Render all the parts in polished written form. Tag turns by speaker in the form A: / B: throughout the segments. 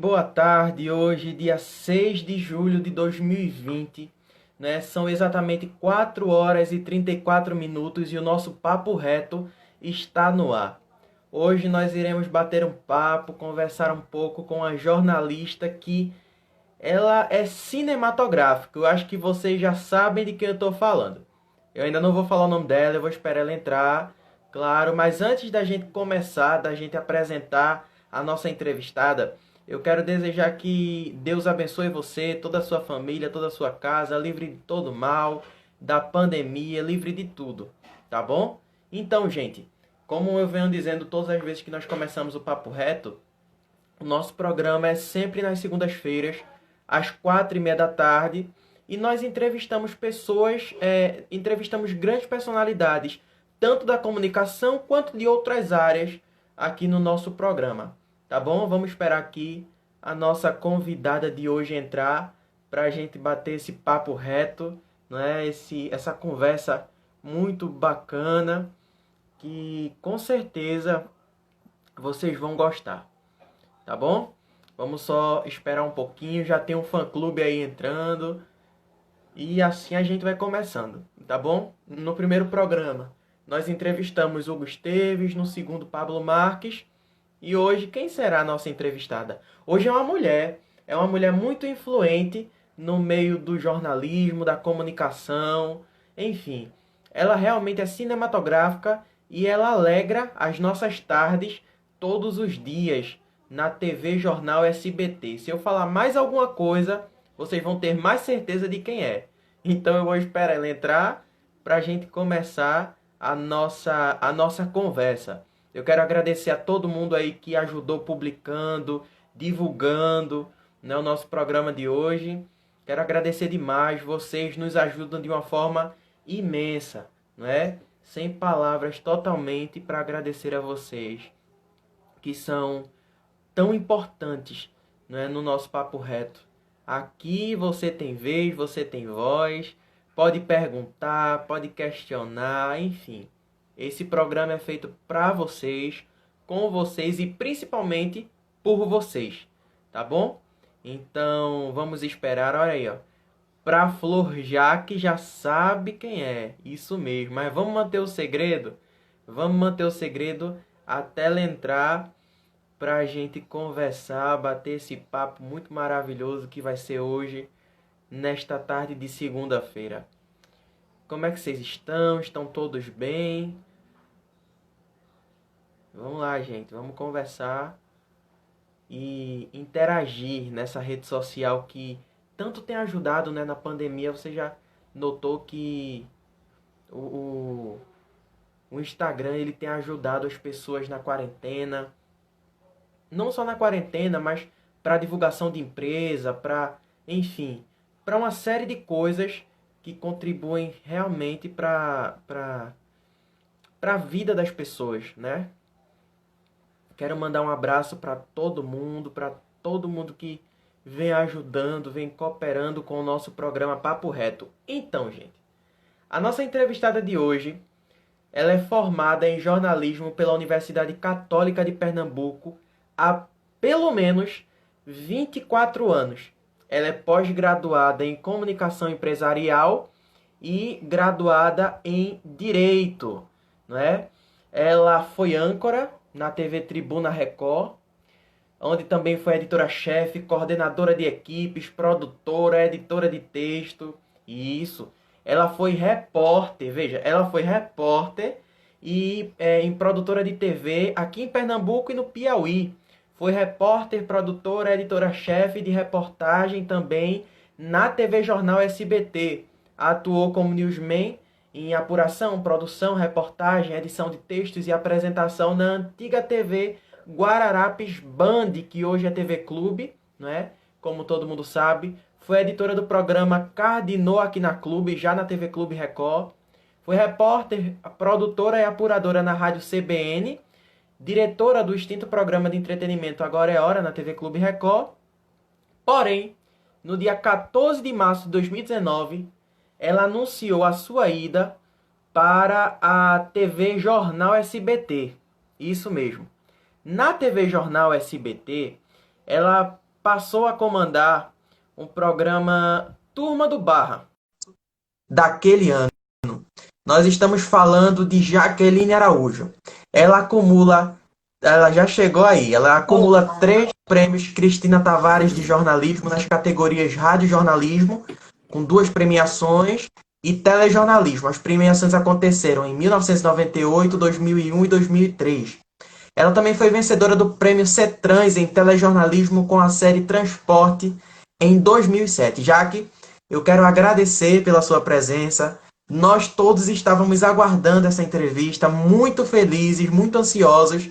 A: boa tarde. Hoje, dia 6 de julho de 2020, né? São exatamente 4 horas e 34 minutos e o nosso Papo Reto está no ar. Hoje nós iremos bater um papo, conversar um pouco com a jornalista que ela é cinematográfica. Eu acho que vocês já sabem de quem eu estou falando. Eu ainda não vou falar o nome dela, eu vou esperar ela entrar, claro. Mas antes da gente começar, da gente apresentar a nossa entrevistada, eu quero desejar que Deus abençoe você, toda a sua família, toda a sua casa, livre de todo mal, da pandemia, livre de tudo, tá bom? Então, gente, como eu venho dizendo todas as vezes que nós começamos o Papo Reto, o nosso programa é sempre nas segundas-feiras, às 4h30 da tarde, e nós entrevistamos pessoas, entrevistamos grandes personalidades, tanto da comunicação quanto de outras áreas aqui no nosso programa. Tá bom? Vamos esperar aqui a nossa convidada de hoje entrar para a gente bater esse papo reto, né? Essa conversa muito bacana que com certeza vocês vão gostar. Tá bom? Vamos só esperar um pouquinho, já tem um fã-clube aí entrando. E assim a gente vai começando, tá bom? No primeiro programa, nós entrevistamos Hugo Esteves, no segundo, Pablo Marques. E hoje, quem será a nossa entrevistada? Hoje é uma mulher muito influente no meio do jornalismo, da comunicação, enfim. Ela realmente é cinematográfica e ela alegra as nossas tardes todos os dias na TV Jornal SBT. Se eu falar mais alguma coisa, vocês vão ter mais certeza de quem é. Então eu vou esperar ela entrar para a gente começar a nossa conversa. Eu quero agradecer a todo mundo aí que ajudou publicando, divulgando, né, o nosso programa de hoje. Quero agradecer demais, vocês nos ajudam de uma forma imensa, não é? Sem palavras totalmente para agradecer a vocês, que são tão importantes, não é, no nosso Papo Reto. Aqui você tem vez, você tem voz, pode perguntar, pode questionar, enfim. Esse programa é feito para vocês, com vocês e principalmente por vocês, tá bom? Então, vamos esperar, olha aí, ó. Pra Flor Jaque já sabe quem é, isso mesmo. Mas vamos manter o segredo? Vamos manter o segredo até ela entrar pra gente conversar, bater esse papo muito maravilhoso que vai ser hoje, nesta tarde de segunda-feira. Como é que vocês estão? Estão todos bem? Vamos lá, gente. Vamos conversar e interagir nessa rede social que tanto tem ajudado, né, na pandemia. Você já notou que o, o Instagram ele tem ajudado as pessoas na quarentena. Não só na quarentena, mas para divulgação de empresa, para, enfim, para uma série de coisas que contribuem realmente para a vida das pessoas, né? Quero mandar um abraço para todo mundo que vem ajudando, vem cooperando com o nosso programa Papo Reto. Então, gente, a nossa entrevistada de hoje, ela é formada em jornalismo pela Universidade Católica de Pernambuco há pelo menos 24 anos. Ela é pós-graduada em comunicação empresarial e graduada em direito, não é? Ela foi âncora na TV Tribuna Record, onde também foi editora-chefe, coordenadora de equipes, produtora, editora de texto. E isso, ela foi repórter, veja, ela foi repórter e em produtora de TV aqui em Pernambuco e no Piauí. Foi repórter, produtora, editora-chefe de reportagem também na TV Jornal SBT. Atuou como newsman em apuração, produção, reportagem, edição de textos e apresentação na antiga TV Guararapes Band, que hoje é TV Clube, não é? Como todo mundo sabe. Foi editora do programa Cardinô aqui na Clube, já na TV Clube Record. Foi repórter, produtora e apuradora na Rádio CBN, diretora do extinto programa de entretenimento Agora é Hora na TV Clube Record. Porém, no dia 14 de março de 2019, ela anunciou a sua ida para a TV Jornal SBT. Isso mesmo. Na TV Jornal SBT, ela passou a comandar um programa Turma do Barra daquele ano. Nós estamos falando de Jaqueline Araújo. Ela já chegou aí, ela acumula 3 prêmios Cristina Tavares de jornalismo nas categorias radiojornalismo, com 2 premiações, e telejornalismo. As premiações aconteceram em 1998, 2001 e 2003. Ela também foi vencedora do prêmio CETRANS em telejornalismo com a série Transporte em 2007. Jaque, eu quero agradecer pela sua presença. Nós todos estávamos aguardando essa entrevista, muito felizes, muito ansiosos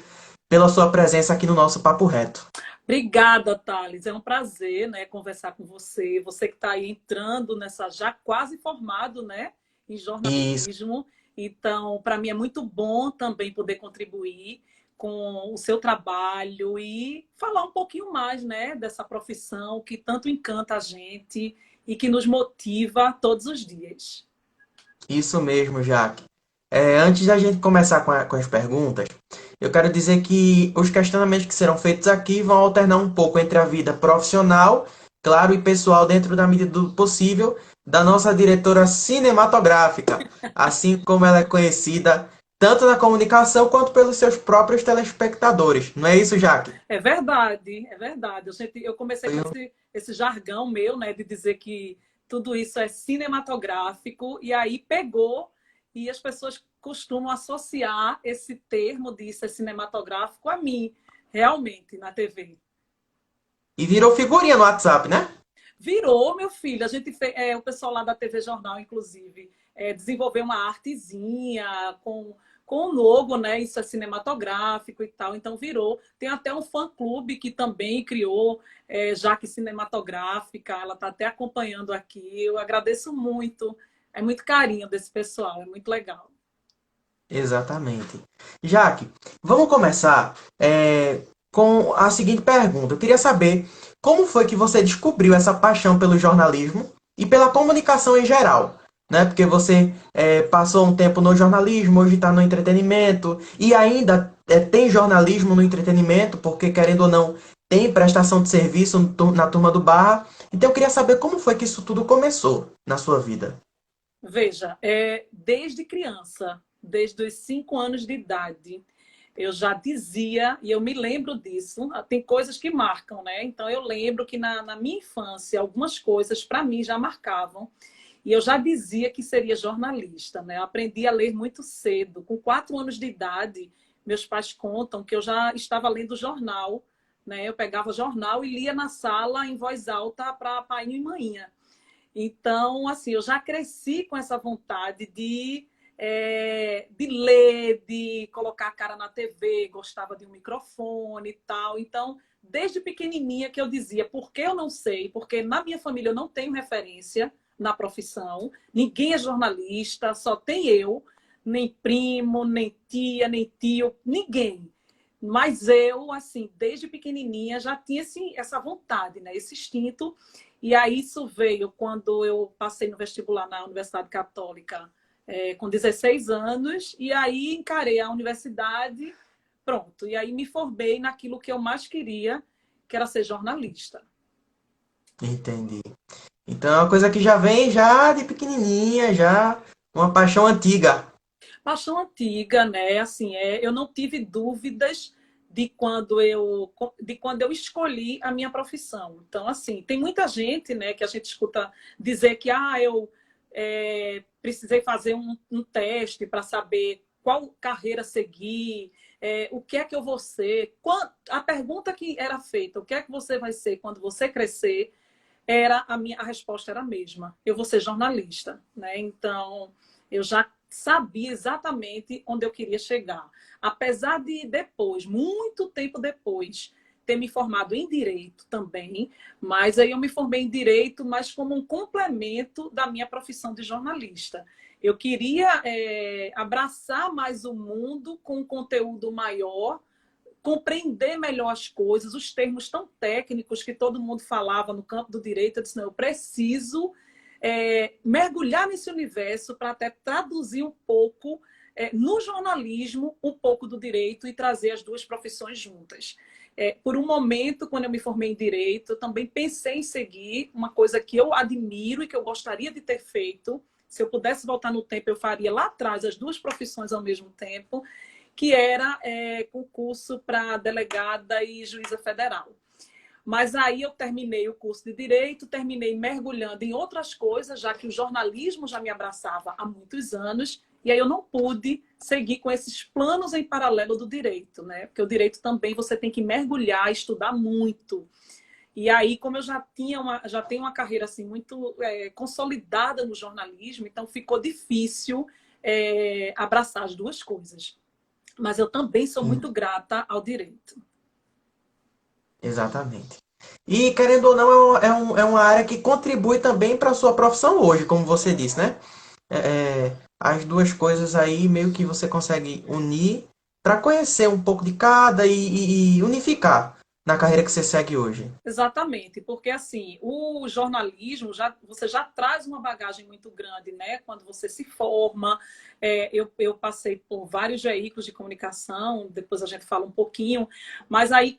A: pela sua presença aqui no nosso Papo Reto.
B: Obrigada, Thales. É um prazer, né, conversar com você. Você que está aí entrando nessa, já quase formado, né, em jornalismo.
A: Isso.
B: Então, para mim é muito bom também poder contribuir com o seu trabalho e falar um pouquinho mais, né, dessa profissão que tanto encanta a gente e que nos motiva todos os dias.
A: Isso mesmo, Jaque. Antes da gente começar com as perguntas, eu quero dizer que os questionamentos que serão feitos aqui vão alternar um pouco entre a vida profissional, claro, e pessoal dentro da medida do possível, da nossa diretora cinematográfica, assim como ela é conhecida tanto na comunicação quanto pelos seus próprios telespectadores. Não é isso, Jaque?
B: É verdade, é verdade. Eu comecei com esse jargão meu, né, de dizer que tudo isso é cinematográfico, e aí pegou, e as pessoas costumam associar esse termo de ser cinematográfico a mim, realmente, na TV.
A: E virou figurinha no WhatsApp, né?
B: Virou, meu filho. A gente fez, o pessoal lá da TV Jornal, inclusive, desenvolveu uma artezinha com o logo, né? Isso é cinematográfico e tal. Então virou. Tem até um fã-clube que também criou, Jaque Cinematográfica. Ela está até acompanhando aqui. Eu agradeço muito. É muito carinho desse pessoal. É muito legal.
A: Exatamente. Jaque, vamos começar com a seguinte pergunta. Eu queria saber como foi que você descobriu essa paixão pelo jornalismo e pela comunicação em geral, né? Porque você passou um tempo no jornalismo, hoje está no entretenimento e ainda tem jornalismo no entretenimento, porque querendo ou não tem prestação de serviço na turma do Barra. Então eu queria saber como foi que isso tudo começou na sua vida.
B: Veja, desde criança, desde os 5 anos de idade, eu já dizia, e eu me lembro disso, tem coisas que marcam, né? Então eu lembro que na minha infância, algumas coisas para mim já marcavam, e eu já dizia que seria jornalista, né? Eu aprendi a ler muito cedo. Com 4 anos de idade, meus pais contam que eu já estava lendo jornal, né? Eu pegava jornal e lia na sala em voz alta para pai e mãinha. Então, assim, eu já cresci com essa vontade de ler, de colocar a cara na TV, gostava de um microfone e tal. Então, desde pequenininha que eu dizia, por que eu não sei? Porque na minha família eu não tenho referência na profissão, ninguém é jornalista, só tem eu, nem primo, nem tia, nem tio, ninguém. Mas eu, assim, desde pequenininha já tinha essa vontade, né? Esse instinto. E aí isso veio quando eu passei no vestibular na Universidade Católica, com 16 anos, e aí encarei a universidade, pronto. E aí me formei naquilo que eu mais queria, que era ser jornalista.
A: Entendi. Então é uma coisa que já vem já de pequenininha, já uma paixão antiga.
B: Paixão antiga, né? Assim, eu não tive dúvidas de quando eu escolhi a minha profissão. Então, assim, tem muita gente, né, que a gente escuta dizer que eu precisei fazer um teste para saber qual carreira seguir, o que é que eu vou ser. A pergunta que era feita, o que é que você vai ser quando você crescer, a resposta era a mesma. Eu vou ser jornalista, né? Então, eu já sabia exatamente onde eu queria chegar. Apesar de depois, muito tempo depois, ter me formado em Direito também, mas aí eu me formei em Direito, mas como um complemento da minha profissão de jornalista. Eu queria abraçar mais o mundo com um conteúdo maior, compreender melhor as coisas, os termos tão técnicos que todo mundo falava no campo do direito. Eu disse, não, eu preciso mergulhar nesse universo para até traduzir um pouco no jornalismo, um pouco do direito e trazer as duas profissões juntas. Por um momento, quando eu me formei em Direito, eu também pensei em seguir uma coisa que eu admiro e que eu gostaria de ter feito. Se eu pudesse voltar no tempo, eu faria lá atrás as duas profissões ao mesmo tempo, que era concurso para delegada e juíza federal. Mas aí eu terminei o curso de Direito, terminei mergulhando em outras coisas, já que o jornalismo já me abraçava há muitos anos, e aí eu não pude seguir com esses planos em paralelo do Direito, né? Porque o Direito também você tem que mergulhar, estudar muito. E aí, como eu já tenho uma carreira assim, muito consolidada no jornalismo, então ficou difícil abraçar as duas coisas. Mas eu também sou muito grata ao Direito.
A: Exatamente. E, querendo ou não, é uma área que contribui também para a sua profissão hoje, como você disse, né? As duas coisas aí meio que você consegue unir para conhecer um pouco de cada e unificar na carreira que você segue hoje.
B: Exatamente, porque assim, o jornalismo, você já traz uma bagagem muito grande, né? Quando você se forma, eu passei por vários veículos de comunicação, depois a gente fala um pouquinho, mas aí,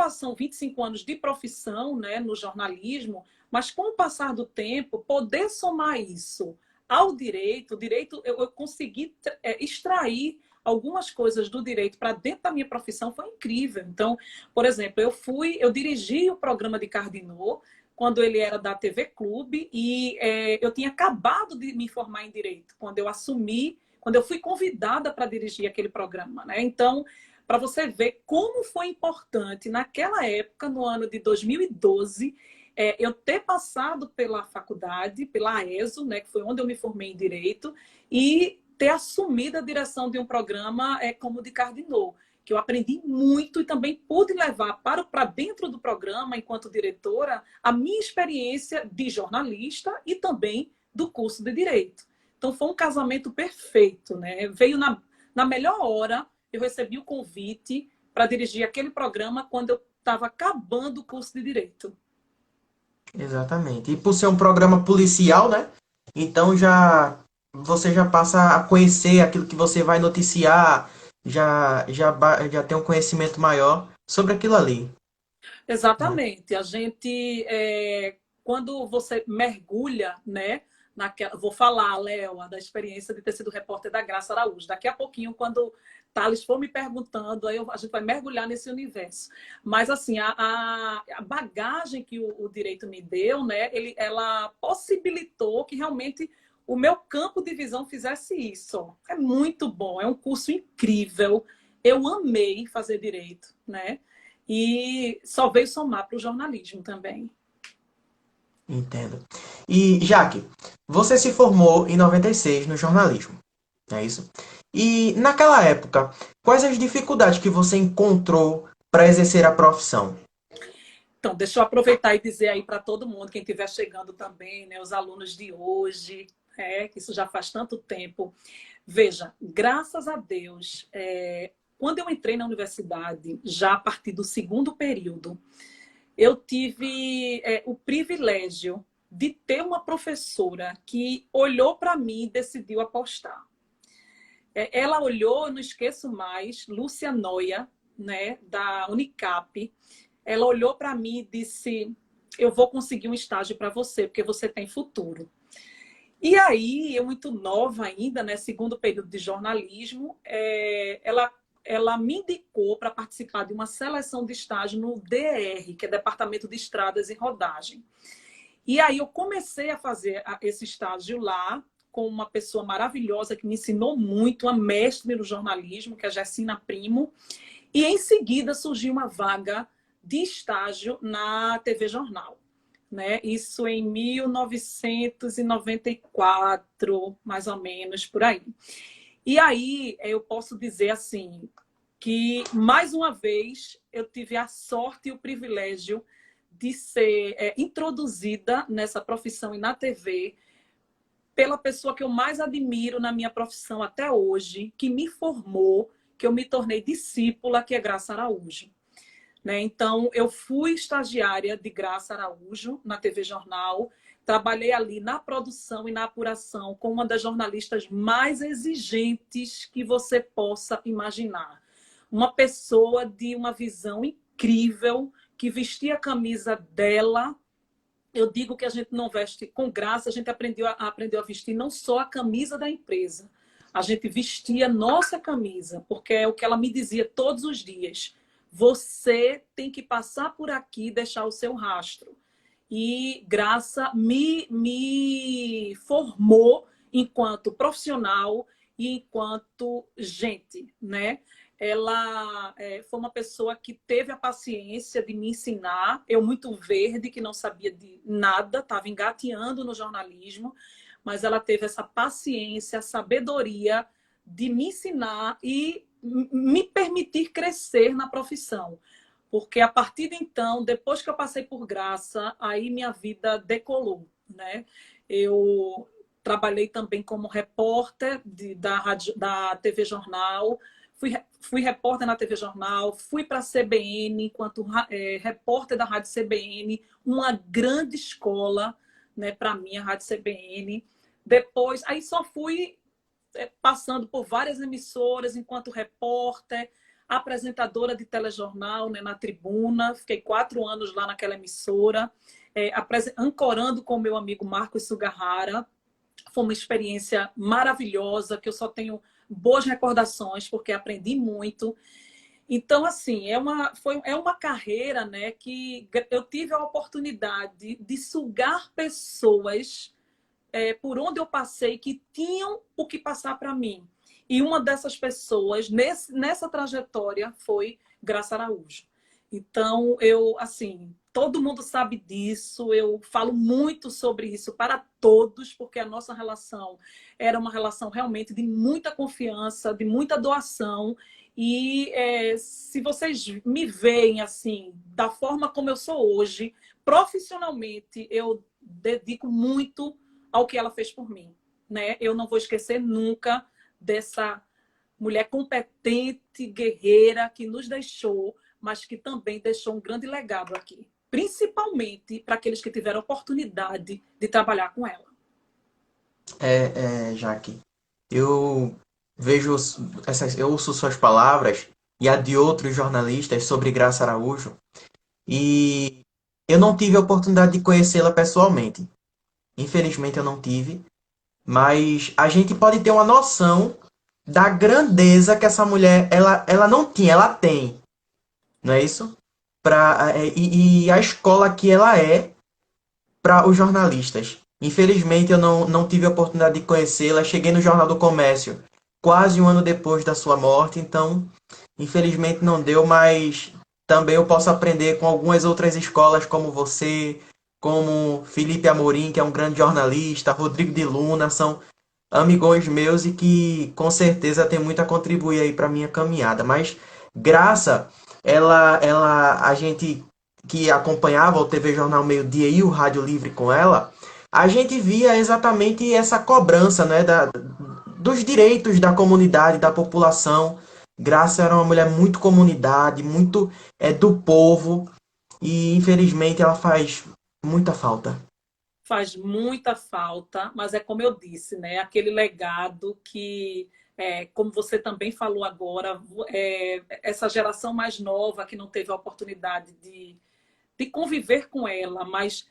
B: são 25 anos de profissão, né, no jornalismo, mas com o passar do tempo, poder somar isso ao direito, eu consegui extrair algumas coisas do direito para dentro da minha profissão foi incrível. Então, por exemplo, eu dirigi o programa de Cardinô quando ele era da TV Clube e eu tinha acabado de me formar em direito quando eu fui convidada para dirigir aquele programa, né? Então, para você ver como foi importante naquela época, no ano de 2012, eu ter passado pela faculdade, pela AESO, né, que foi onde eu me formei em Direito, e ter assumido a direção de um programa como o de Cardinô, que eu aprendi muito e também pude levar para dentro do programa, enquanto diretora, a minha experiência de jornalista e também do curso de Direito. Então, foi um casamento perfeito, né? Veio na melhor hora, eu recebi o convite para dirigir aquele programa quando eu estava acabando o curso de Direito.
A: Exatamente. E por ser um programa policial, né? Então você já passa a conhecer aquilo que você vai noticiar, já tem um conhecimento maior sobre aquilo ali, né?
B: Exatamente. A gente, quando você mergulha, né? Vou falar, Léo, da experiência de ter sido repórter da Graça Araújo. Daqui a pouquinho, quando Thales for me perguntando, aí a gente vai mergulhar nesse universo. Mas, assim, a bagagem que o direito me deu, né? Ela possibilitou que realmente o meu campo de visão fizesse isso. É muito bom, é um curso incrível. Eu amei fazer direito, né? E só veio somar para o jornalismo também.
A: Entendo. E, Jaque, você se formou em 96 no jornalismo, é isso? E naquela época, quais as dificuldades que você encontrou para exercer a profissão?
B: Então, deixa eu aproveitar e dizer aí para todo mundo, quem estiver chegando também, né, os alunos de hoje, que isso já faz tanto tempo. Veja, graças a Deus, quando eu entrei na universidade, já a partir do segundo período, eu tive o privilégio de ter uma professora que olhou para mim e decidiu apostar. Ela olhou, eu não esqueço mais, Lúcia Noia, né, da Unicap. Ela olhou para mim e disse: eu vou conseguir um estágio para você, porque você tem futuro. E aí, eu muito nova ainda, né, segundo período de jornalismo, ela me indicou para participar de uma seleção de estágio no DER, que é Departamento de Estradas e Rodagem. E aí eu comecei a fazer esse estágio lá com uma pessoa maravilhosa que me ensinou muito, uma mestre no jornalismo, que é a Gessina Primo. E em seguida surgiu uma vaga de estágio na TV Jornal, né? Isso em 1994, mais ou menos, por aí. E aí eu posso dizer assim, que mais uma vez eu tive a sorte e o privilégio de ser introduzida nessa profissão e na TV pela pessoa que eu mais admiro na minha profissão até hoje, que me formou, que eu me tornei discípula, que é Graça Araújo. Né? Então, eu fui estagiária de Graça Araújo na TV Jornal, trabalhei ali na produção e na apuração com uma das jornalistas mais exigentes que você possa imaginar. Uma pessoa de uma visão incrível, que vestia a camisa dela. Eu digo que a gente não veste com graça, a gente aprendeu a vestir não só a camisa da empresa, a gente vestia nossa camisa, porque é o que ela me dizia todos os dias. Você tem que passar por aqui e deixar o seu rastro. E Graça me formou enquanto profissional e enquanto gente, né? Ela foi uma pessoa que teve a paciência de me ensinar. Eu, muito verde, que não sabia de nada, estava engateando no jornalismo, mas ela teve essa paciência, a sabedoria de me ensinar e me permitir crescer na profissão. Porque a partir de então, depois que eu passei por Graça, aí minha vida decolou, né? Eu trabalhei também como repórter da TV Jornal, fui repórter na TV Jornal, fui para a CBN enquanto repórter da Rádio CBN, uma grande escola, né, para mim, a Rádio CBN. Depois, aí só fui passando por várias emissoras enquanto repórter, apresentadora de telejornal, né, na Tribuna. Fiquei 4 anos lá naquela emissora, ancorando com o meu amigo Marcos Sugahara. Foi uma experiência maravilhosa, que eu só tenho boas recordações, porque aprendi muito. Então, assim, é uma carreira, né, que eu tive a oportunidade de sugar pessoas por onde eu passei que tinham o que passar para mim. E uma dessas pessoas, nessa trajetória, foi Graça Araújo. Então, assim, todo mundo sabe disso, eu falo muito sobre isso para todos, porque a nossa relação era uma relação realmente de muita confiança, de muita doação. E se vocês me veem assim, da forma como eu sou hoje, profissionalmente, eu dedico muito ao que ela fez por mim, né? Eu não vou esquecer nunca dessa mulher competente, guerreira, que nos deixou, mas que também deixou um grande legado aqui, principalmente para aqueles que tiveram a oportunidade de trabalhar com ela.
A: Jaque, eu vejo eu ouço suas palavras e a de outros jornalistas sobre Graça Araújo, e eu não tive a oportunidade de conhecê-la pessoalmente. Infelizmente eu não tive, mas a gente pode ter uma noção da grandeza que essa mulher ela não tinha, ela tem, não é isso? E a escola que ela é para os jornalistas. Infelizmente eu não tive a oportunidade de conhecê-la. Cheguei no Jornal do Comércio quase um ano depois da sua morte, então infelizmente não deu, mas também eu posso aprender com algumas outras escolas como você, como Felipe Amorim, que é um grande jornalista, Rodrigo de Luna, são amigões meus e que com certeza tem muito a contribuir aí para minha caminhada. Mas Graça, a gente que acompanhava o TV Jornal Meio Dia e o Rádio Livre com ela, a gente via exatamente essa cobrança, né, dos direitos da comunidade, da população. Graça era uma mulher muito comunidade, muito do povo, e infelizmente ela faz muita falta.
B: Faz muita falta, mas é como eu disse, né? Aquele legado que, como você também falou agora, essa geração mais nova que não teve a oportunidade de conviver com ela, mas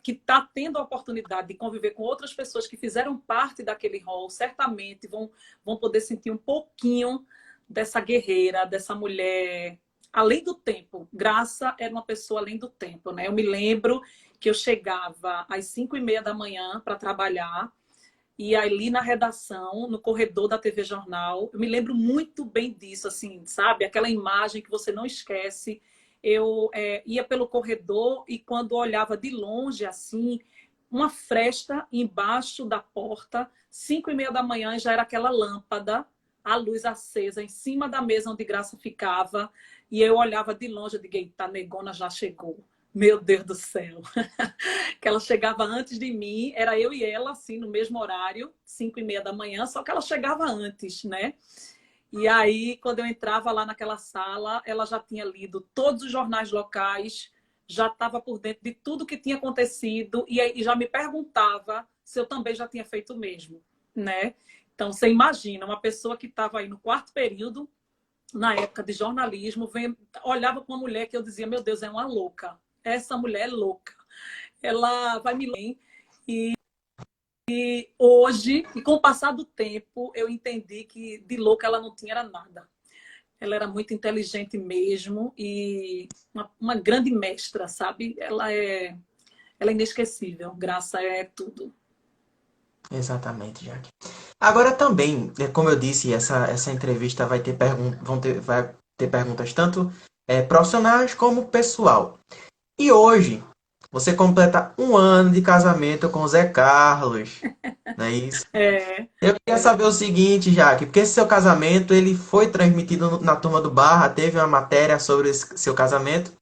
B: que está tendo a oportunidade de conviver com outras pessoas que fizeram parte daquele rol, certamente vão poder sentir um pouquinho dessa guerreira, dessa mulher além do tempo. Graça era uma pessoa além do tempo, né? Eu me lembro que eu chegava às 5h30 da manhã para trabalhar, e ali na redação, no corredor da TV Jornal, eu me lembro muito bem disso, assim, sabe? Aquela imagem que você não esquece. Eu ia pelo corredor e quando olhava de longe, assim, uma fresta embaixo da porta, 5h30 da manhã, já era aquela lâmpada, a luz acesa em cima da mesa onde Graça ficava, e eu olhava de longe, eu digo, eita, a negona já chegou. Meu Deus do céu. Que ela chegava antes de mim, era eu e ela, assim, no mesmo horário, 5h30 da manhã, só que ela chegava antes, né? E aí, quando eu entrava lá naquela sala, ela já tinha lido todos os jornais locais, já estava por dentro de tudo que tinha acontecido e já me perguntava se eu também já tinha feito o mesmo, né? Então, você imagina, uma pessoa que estava aí no 4º período, na época de jornalismo, olhava para uma mulher que eu dizia, meu Deus, é uma louca. Essa mulher é louca. Ela vai me ler. E hoje, e com o passar do tempo, eu entendi que de louca ela não tinha era nada. Ela era muito inteligente mesmo e uma grande mestra, sabe? Ela é inesquecível. Graça é tudo.
A: Exatamente, Jaque. Agora também, como eu disse, essa entrevista vai ter perguntas tanto profissionais como pessoal. E hoje, você completa 1 ano de casamento com o Zé Carlos, não é isso?
B: É,
A: Eu queria saber o seguinte, Jaque, porque esse seu casamento ele foi transmitido na Turma do Barra, teve uma matéria sobre esse seu casamento.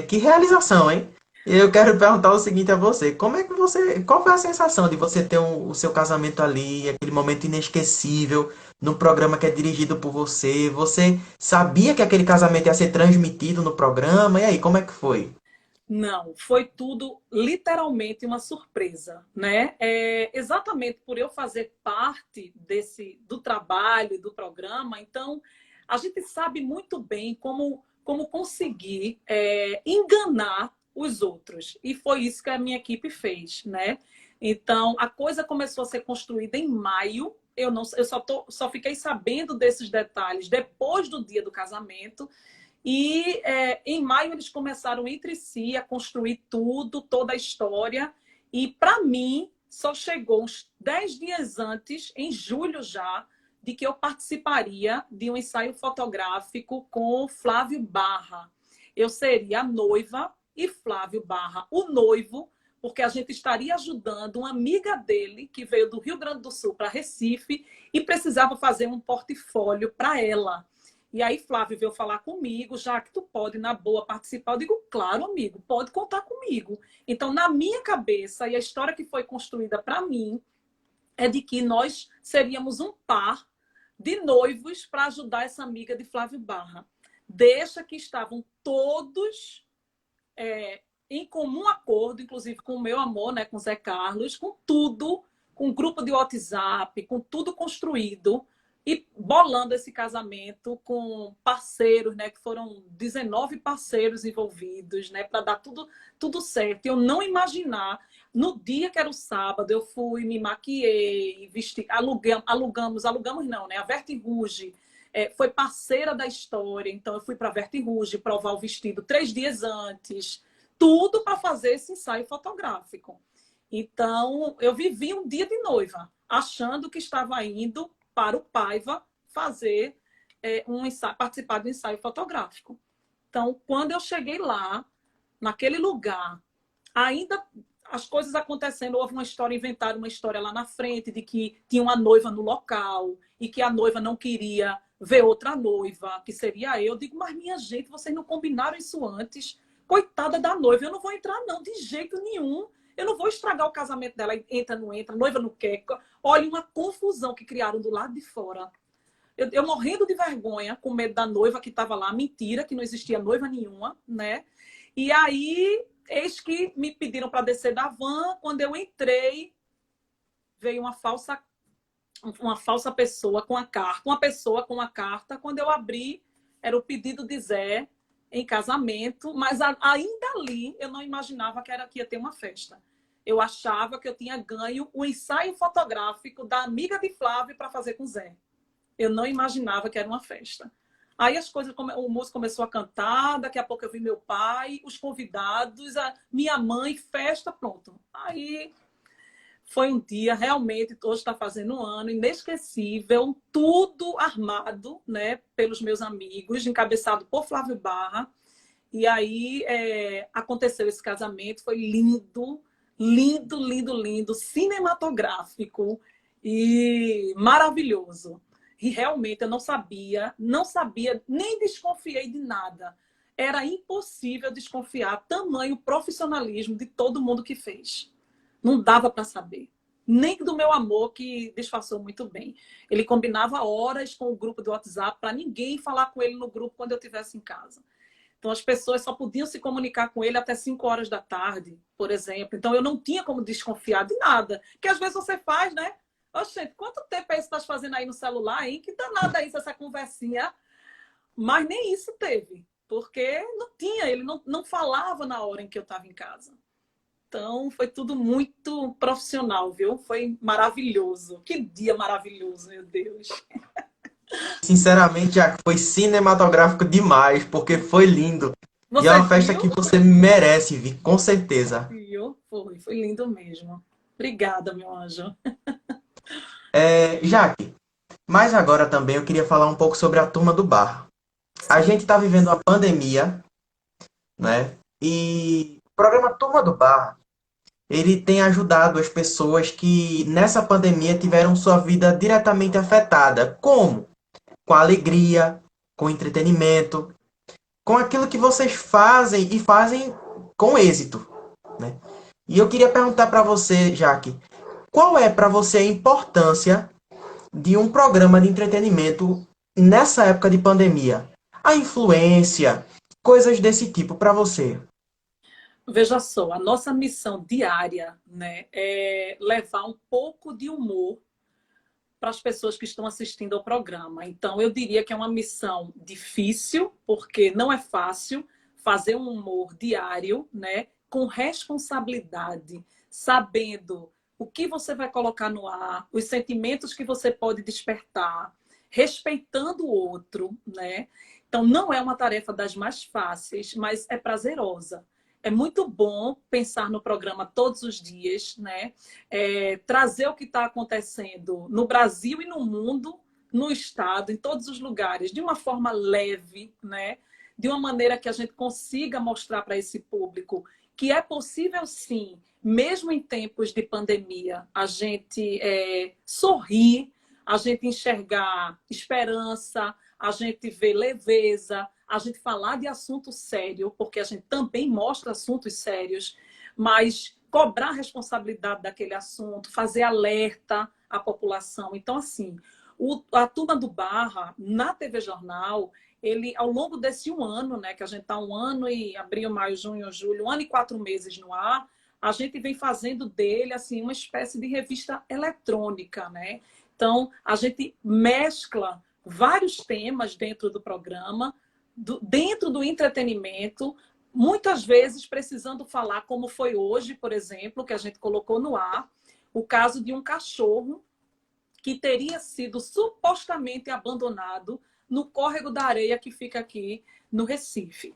A: Que realização, hein? Eu quero perguntar o seguinte a você: qual foi a sensação de você ter o seu casamento ali, aquele momento inesquecível, num programa que é dirigido por você? Você sabia que aquele casamento ia ser transmitido no programa? E aí, como é que foi?
B: não, foi tudo literalmente uma surpresa, né? Exatamente por eu fazer parte do trabalho e do programa, então a gente sabe muito bem como conseguir enganar os outros. E foi isso que a minha equipe fez, né? Então a coisa começou a ser construída em maio. Eu só fiquei sabendo desses detalhes depois do dia do casamento. E em maio eles começaram entre si a construir tudo, toda a história. E para mim só chegou uns 10 dias antes, em julho já, de que eu participaria de um ensaio fotográfico com Flávio Barra. Eu seria a noiva e Flávio Barra o noivo, porque a gente estaria ajudando uma amiga dele que veio do Rio Grande do Sul para Recife e precisava fazer um portfólio para ela. E aí Flávio veio falar comigo, já que tu pode, na boa, participar. Eu digo, claro, amigo, pode contar comigo. Então, na minha cabeça, e a história que foi construída para mim, é de que nós seríamos um par de noivos para ajudar essa amiga de Flávio Barra. Deixa que estavam todos em comum acordo, inclusive com o meu amor, né, com o Zé Carlos, com tudo, com um grupo de WhatsApp, com tudo construído e bolando esse casamento com parceiros, né, que foram 19 parceiros envolvidos, né, para dar tudo certo. Eu não imaginar, no dia que era o sábado, eu fui, me maquiei, vesti, alugamos não, né, a Verte Rouge foi parceira da história, então eu fui para a Verte Rouge provar o vestido 3 dias antes, tudo para fazer esse ensaio fotográfico. Então, eu vivi um dia de noiva, achando que estava indo para o Paiva fazer um ensaio, participar do ensaio fotográfico. Então, quando eu cheguei lá, naquele lugar, ainda as coisas acontecendo, houve uma história, inventaram uma história lá na frente de que tinha uma noiva no local e que a noiva não queria ver outra noiva, que seria eu. Eu digo, mas minha gente, vocês não combinaram isso antes? Coitada da noiva, eu não vou entrar não, de jeito nenhum. Eu não vou estragar o casamento dela, entra, não entra, noiva não quer. Olha, uma confusão que criaram do lado de fora. Eu morrendo de vergonha, com medo da noiva que estava lá, mentira, que não existia noiva nenhuma, né? E aí, eis que me pediram para descer da van. Quando eu entrei, veio uma falsa pessoa com a carta, uma pessoa com a carta. Quando eu abri, era o pedido de Zé em casamento, mas ainda ali eu não imaginava que ia ter uma festa. Eu achava que eu tinha ganho o ensaio fotográfico da amiga de Flávio para fazer com Zé. Eu não imaginava que era uma festa. Aí as coisas, o moço começou a cantar, daqui a pouco eu vi meu pai, os convidados, a minha mãe, festa, pronto. Aí foi um dia, realmente, hoje está fazendo 1 ano, inesquecível, tudo armado, né, pelos meus amigos, encabeçado por Flávio Barra. E aí aconteceu esse casamento, foi lindo, lindo, lindo, lindo, cinematográfico e maravilhoso. E realmente eu não sabia, nem desconfiei de nada. Era impossível desconfiar, tamanho profissionalismo de todo mundo que fez. Não dava para saber. Nem do meu amor, que disfarçou muito bem. Ele combinava horas com o grupo do WhatsApp para ninguém falar com ele no grupo quando eu estivesse em casa. Então, as pessoas só podiam se comunicar com ele até 5 horas da tarde, por exemplo. Então, eu não tinha como desconfiar de nada. Que às vezes você faz, né? Oxente, quanto tempo é isso que estás fazendo aí no celular, hein? Que danada é isso, essa conversinha? Mas nem isso teve, porque não tinha, ele não falava na hora em que eu estava em casa. Então, foi tudo muito profissional, viu? Foi maravilhoso. Que dia maravilhoso, meu Deus.
A: Sinceramente, já foi cinematográfico demais, porque foi lindo. E é
B: Você
A: uma festa que
B: viu?
A: você merece vir, com certeza.
B: Viu? Foi lindo mesmo. Obrigada, meu anjo.
A: Jaque, mas agora também eu queria falar um pouco sobre a turma do bar. A gente está vivendo uma pandemia, né? E o programa Turma do Bar, ele tem ajudado as pessoas que nessa pandemia tiveram sua vida diretamente afetada. Como? Com alegria, com entretenimento, com aquilo que vocês fazem e fazem com êxito, né? E eu queria perguntar para você, Jaque, qual é para você a importância de um programa de entretenimento nessa época de pandemia? A influência, coisas desse tipo para você.
B: Veja só, a nossa missão diária, né, é levar um pouco de humor para as pessoas que estão assistindo ao programa. Então, eu diria que é uma missão difícil, porque não é fácil fazer um humor diário, né, com responsabilidade, sabendo o que você vai colocar no ar, os sentimentos que você pode despertar, respeitando o outro, né? Então, não é uma tarefa das mais fáceis, mas é prazerosa. É muito bom pensar no programa todos os dias, né? Trazer o que está acontecendo no Brasil e no mundo, no estado, em todos os lugares, de uma forma leve, né? De uma maneira que a gente consiga mostrar para esse público que é possível, sim, mesmo em tempos de pandemia, a gente sorrir, a gente enxergar esperança, a gente ver leveza, a gente falar de assunto sério, porque a gente também mostra assuntos sérios, mas cobrar a responsabilidade daquele assunto, fazer alerta à população. Então, assim, a Turma do Barra, na TV Jornal, ele, ao longo desse um ano, né, que a gente está um ano e abril, maio, junho, julho, 1 ano e 4 meses no ar, a gente vem fazendo dele assim uma espécie de revista eletrônica, né? Então, a gente mescla vários temas dentro do programa, dentro do entretenimento, muitas vezes precisando falar, como foi hoje, por exemplo, que a gente colocou no ar, o caso de um cachorro que teria sido supostamente abandonado no córrego da areia que fica aqui no Recife.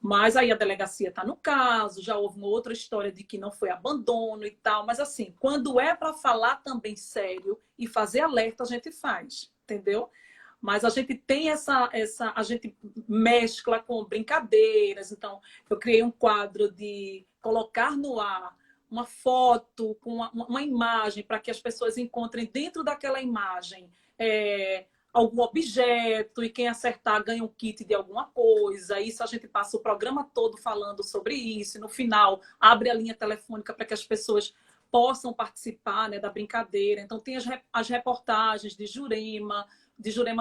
B: Mas aí a delegacia está no caso, já houve uma outra história de que não foi abandono e tal. Mas assim, quando é para falar também sério e fazer alerta, a gente faz, entendeu? Mas a gente tem a gente mescla com brincadeiras. Então, eu criei um quadro de colocar no ar uma foto com uma imagem para que as pessoas encontrem dentro daquela imagem algum objeto, e quem acertar ganha um kit de alguma coisa. Isso a gente passa o programa todo falando sobre isso. E no final, abre a linha telefônica para que as pessoas possam participar, né, da brincadeira. Então, tem as reportagens de Jurema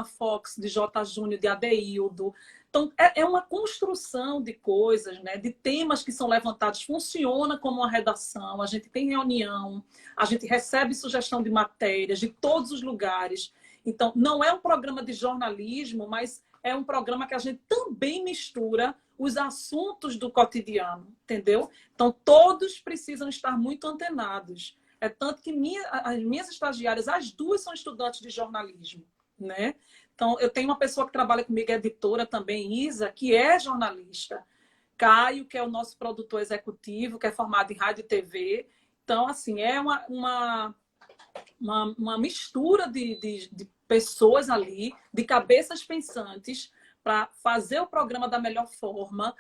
B: Fox, de J. Júnior, de Adeildo. Então, é uma construção de coisas, né, de temas que são levantados. Funciona como uma redação, a gente tem reunião, a gente recebe sugestão de matérias de todos os lugares. Então, não é um programa de jornalismo, mas é um programa que a gente também mistura os assuntos do cotidiano, entendeu? Então, todos precisam estar muito antenados. É tanto que as minhas estagiárias, as duas são estudantes de jornalismo, né? Então, eu tenho uma pessoa que trabalha comigo, editora também, Isa, que é jornalista. Caio, que é o nosso produtor executivo, que é formado em rádio e TV. Então, assim, é uma mistura de pessoas ali, de cabeças pensantes, para fazer o programa da melhor forma,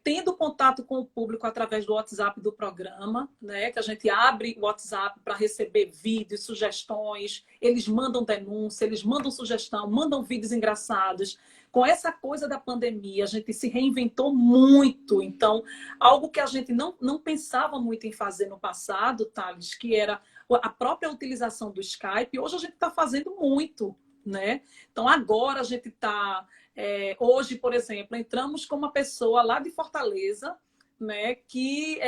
B: tendo contato com o público através do WhatsApp do programa, né? Que a gente abre o WhatsApp para receber vídeos, sugestões, eles mandam denúncia, eles mandam sugestão, mandam vídeos engraçados. Com essa coisa da pandemia, a gente se reinventou muito. Então, algo que a gente não pensava muito em fazer no passado, Thales, que era a própria utilização do Skype, hoje a gente está fazendo muito, né? Então, agora a gente está... hoje, por exemplo, entramos com uma pessoa lá de Fortaleza, né, que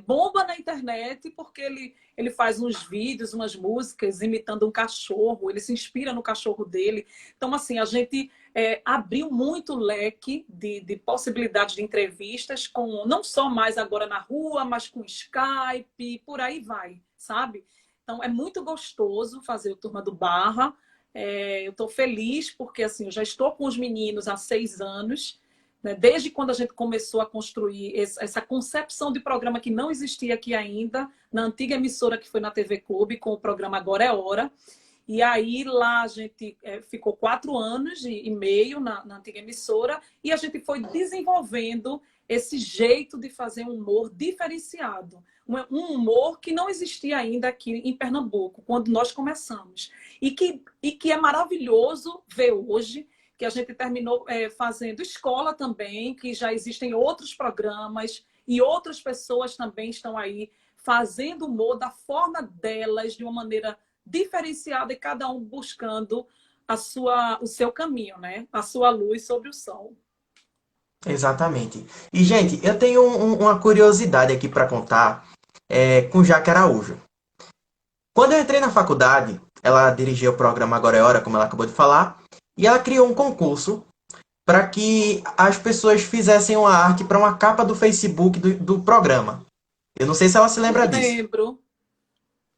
B: bomba na internet porque ele faz uns vídeos, umas músicas imitando um cachorro, ele se inspira no cachorro dele. Então, assim, a gente abriu muito o leque de possibilidades de entrevistas, com não só mais agora na rua, mas com Skype, por aí vai, sabe? Então, é muito gostoso fazer o Turma do Barra. Eu estou feliz porque, assim, eu já estou com os meninos há 6 anos, né? Desde quando a gente começou a construir essa concepção de programa que não existia aqui ainda, na antiga emissora que foi na TV Clube, com o programa Agora é Hora. E aí lá a gente ficou 4 anos e meio na antiga emissora e a gente foi desenvolvendo esse jeito de fazer um humor diferenciado. Um humor que não existia ainda aqui em Pernambuco, quando nós começamos. E que é maravilhoso ver hoje, que a gente terminou fazendo escola também, que já existem outros programas e outras pessoas também estão aí fazendo humor da forma delas, de uma maneira diferenciada e cada um buscando o seu caminho, né? A sua luz sobre o sol.
A: Exatamente. E, gente, eu tenho uma curiosidade aqui para contar com Jaque Araújo. Quando eu entrei na faculdade, ela dirigia o programa Agora é Hora, como ela acabou de falar, e ela criou um concurso para que as pessoas fizessem uma arte para uma capa do Facebook do programa. Eu não sei se ela se lembra disso.
B: Lembro.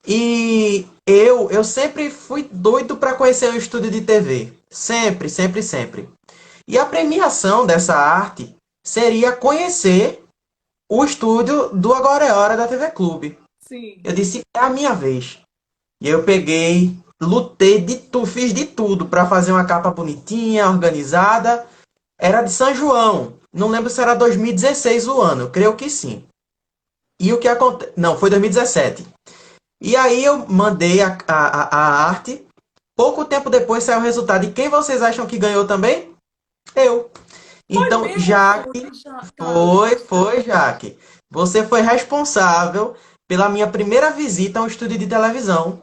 A: E eu sempre fui doido para conhecer um estúdio de TV. Sempre, sempre, sempre. E a premiação dessa arte seria conhecer o estúdio do Agora é Hora da TV Clube.
B: Sim.
A: Eu disse, é a minha vez. E eu peguei, lutei de tudo, fiz de tudo para fazer uma capa bonitinha, organizada. Era de São João. Não lembro se era 2016 o ano, eu creio que sim. E o que acontece? Não, foi 2017. E aí eu mandei a arte. Pouco tempo depois saiu o resultado. E quem vocês acham que ganhou também? Eu.
B: Foi
A: Então,
B: mesmo,
A: Jaque,
B: Carlos.
A: foi, Jaque. Você foi responsável pela minha primeira visita a um estúdio de televisão.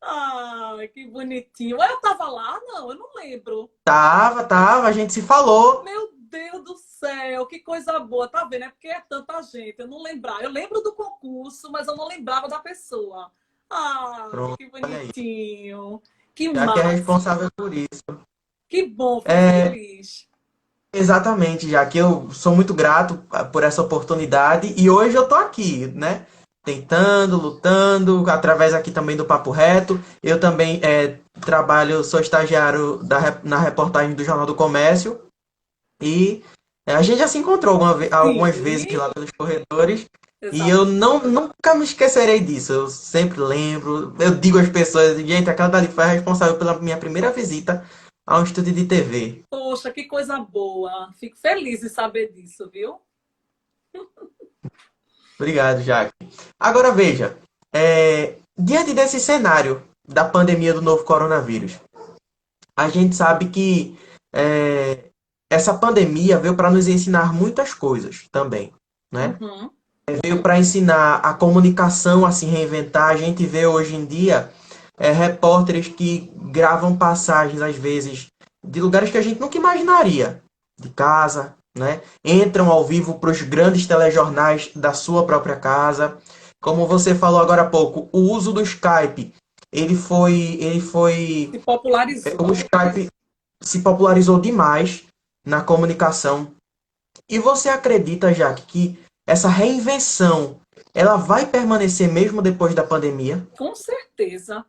B: Ai, que bonitinho. Eu tava lá? Não, eu não lembro.
A: Tava, a gente se falou.
B: Meu Deus do céu, que coisa boa. Tá vendo? É porque é tanta gente. Eu não lembrava. Eu lembro do concurso, mas eu não lembrava da pessoa. Ai,
A: Pronto,
B: que
A: olha aí.
B: bonitinho. Que
A: Jaque é
B: massa.
A: responsável por isso.
B: Que bom, fico
A: É,
B: feliz.
A: exatamente, Jaque. Eu sou muito grato por essa oportunidade. E hoje eu tô aqui, né? Tentando, lutando, através aqui também do Papo Reto. Eu também trabalho, sou estagiário na reportagem do Jornal do Comércio. E a gente já se encontrou algumas vezes
B: Sim,
A: lá pelos corredores. E
B: exato.
A: eu nunca me esquecerei disso. Eu sempre lembro. Eu digo às pessoas, gente, aquela dali foi a responsável pela minha primeira visita a um estúdio de TV.
B: Poxa, que coisa boa. Fico feliz em saber disso, viu?
A: Obrigado, Jaque. Agora veja, diante desse cenário da pandemia do novo coronavírus, a gente sabe que essa pandemia veio para nos ensinar muitas coisas também, né?
B: Uhum.
A: Veio para ensinar a comunicação a se reinventar. A gente vê hoje em dia repórteres que gravam passagens, às vezes, de lugares que a gente nunca imaginaria, de casa, né? Entram ao vivo para os grandes telejornais da sua própria casa. Como você falou agora há pouco, o uso do Skype,
B: Se
A: o
B: popularizou.
A: Skype se popularizou demais na comunicação. E você acredita, Jaque, que essa reinvenção ela vai permanecer mesmo depois da pandemia?
B: Com certeza.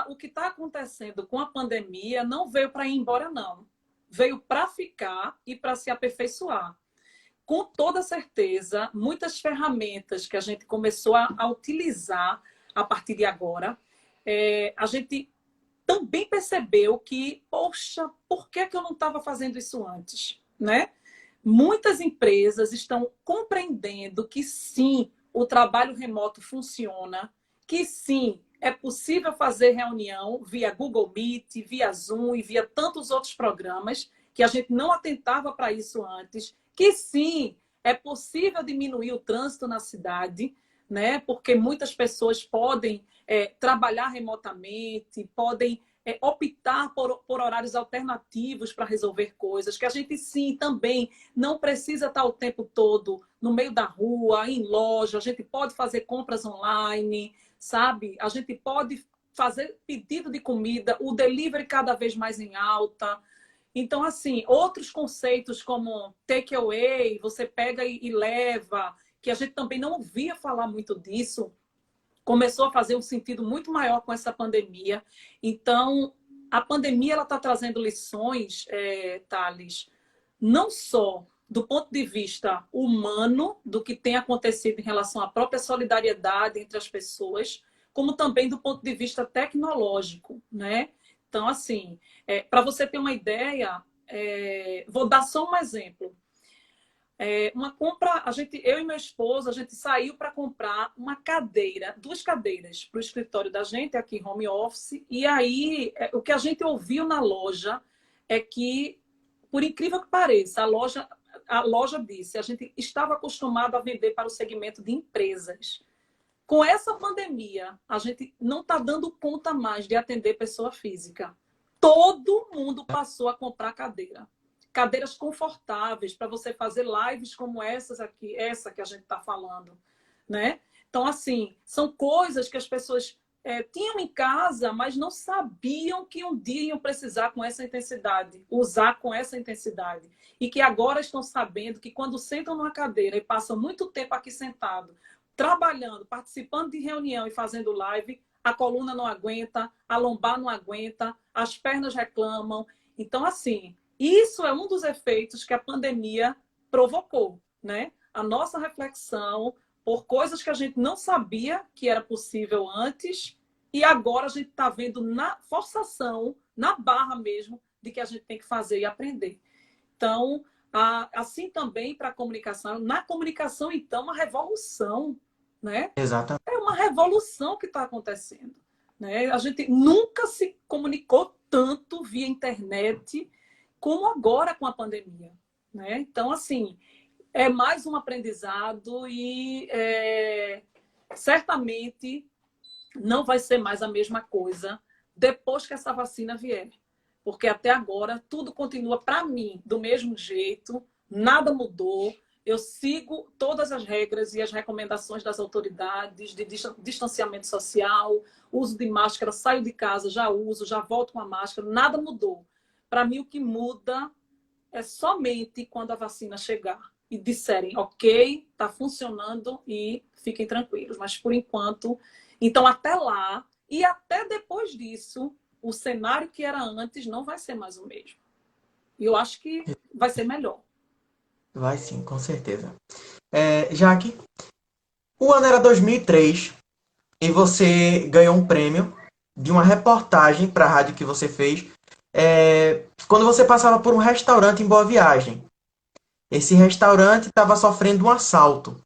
B: O que está acontecendo com a pandemia não veio para ir embora, não. Veio para ficar e para se aperfeiçoar. Com toda certeza, muitas ferramentas que a gente começou a utilizar a partir de agora, a gente também percebeu que, poxa, por que eu não estava fazendo isso antes? Né? Muitas empresas estão compreendendo que sim, o trabalho remoto funciona, que sim, é possível fazer reunião via Google Meet, via Zoom e via tantos outros programas que a gente não atentava para isso antes, que sim, é possível diminuir o trânsito na cidade, né? Porque muitas pessoas podem trabalhar remotamente, podem optar por horários alternativos para resolver coisas, que a gente, sim, também não precisa estar o tempo todo no meio da rua, em loja, a gente pode fazer compras online, sabe? A gente pode fazer pedido de comida, o delivery cada vez mais em alta. Então, assim, outros conceitos como takeaway, você pega e leva, que a gente também não ouvia falar muito disso, começou a fazer um sentido muito maior com essa pandemia. Então, a pandemia ela está trazendo lições, Thales, não só do ponto de vista humano, do que tem acontecido em relação à própria solidariedade entre as pessoas, como também do ponto de vista tecnológico, né? Então, assim, para você ter uma ideia, vou dar só um exemplo. Uma compra, eu e meu esposo, a gente saiu para comprar uma cadeira, 2 cadeiras para o escritório da gente, aqui home office, e aí o que a gente ouviu na loja é que, por incrível que pareça, a loja disse, a gente estava acostumado a vender para o segmento de empresas. Com essa pandemia, a gente não está dando conta mais de atender pessoa física. Todo mundo passou a comprar cadeira. Cadeiras confortáveis para você fazer lives como essas aqui, essa que a gente está falando, né? Então, assim, são coisas que as pessoas tinham em casa, mas não sabiam que um dia iam precisar com essa intensidade, usar com essa intensidade. E que agora estão sabendo que quando sentam numa cadeira e passam muito tempo aqui sentado, trabalhando, participando de reunião e fazendo live, a coluna não aguenta, a lombar não aguenta, as pernas reclamam. Então, assim, isso é um dos efeitos que a pandemia provocou, né? A nossa reflexão por coisas que a gente não sabia que era possível antes e agora a gente está vendo na forçação, na barra mesmo, de que a gente tem que fazer e aprender. Então, assim também para a comunicação. Na comunicação, então, uma revolução, né?
A: Exatamente.
B: É uma revolução que está acontecendo, né? A gente nunca se comunicou tanto via internet como agora com a pandemia, né? Então, assim, é mais um aprendizado e certamente não vai ser mais a mesma coisa depois que essa vacina vier. Porque até agora tudo continua, para mim, do mesmo jeito, nada mudou. Eu sigo todas as regras e as recomendações das autoridades de distanciamento social, uso de máscara, saio de casa, já uso, já volto com a máscara, nada mudou. Para mim, o que muda é somente quando a vacina chegar e disserem, ok, está funcionando e fiquem tranquilos. Mas, por enquanto... Então, até lá e até depois disso, o cenário que era antes não vai ser mais o mesmo. E eu acho que vai ser melhor.
A: Vai sim, com certeza. Jaque, o ano era 2003 e você ganhou um prêmio de uma reportagem para a rádio que você fez quando você passava por um restaurante em Boa Viagem. Esse restaurante estava sofrendo um assalto,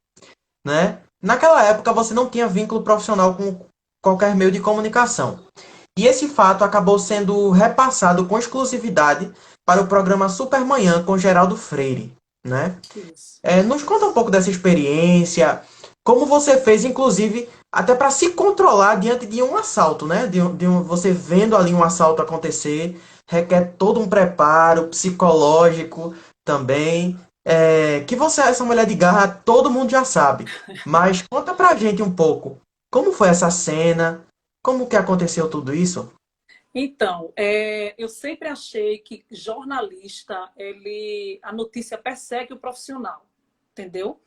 A: né? Naquela época você não tinha vínculo profissional com qualquer meio de comunicação. E esse fato acabou sendo repassado com exclusividade para o programa Supermanhã com Geraldo Freire, né?
B: Isso.
A: Nos conta um pouco dessa experiência, como você fez, inclusive, até para se controlar diante de um assalto, né? Você vendo ali um assalto acontecer, requer todo um preparo psicológico também. Que você é essa mulher de garra, todo mundo já sabe. Mas conta pra gente um pouco, como foi essa cena, como que aconteceu tudo isso?
B: Então, eu sempre achei que jornalista, a notícia persegue o profissional, entendeu?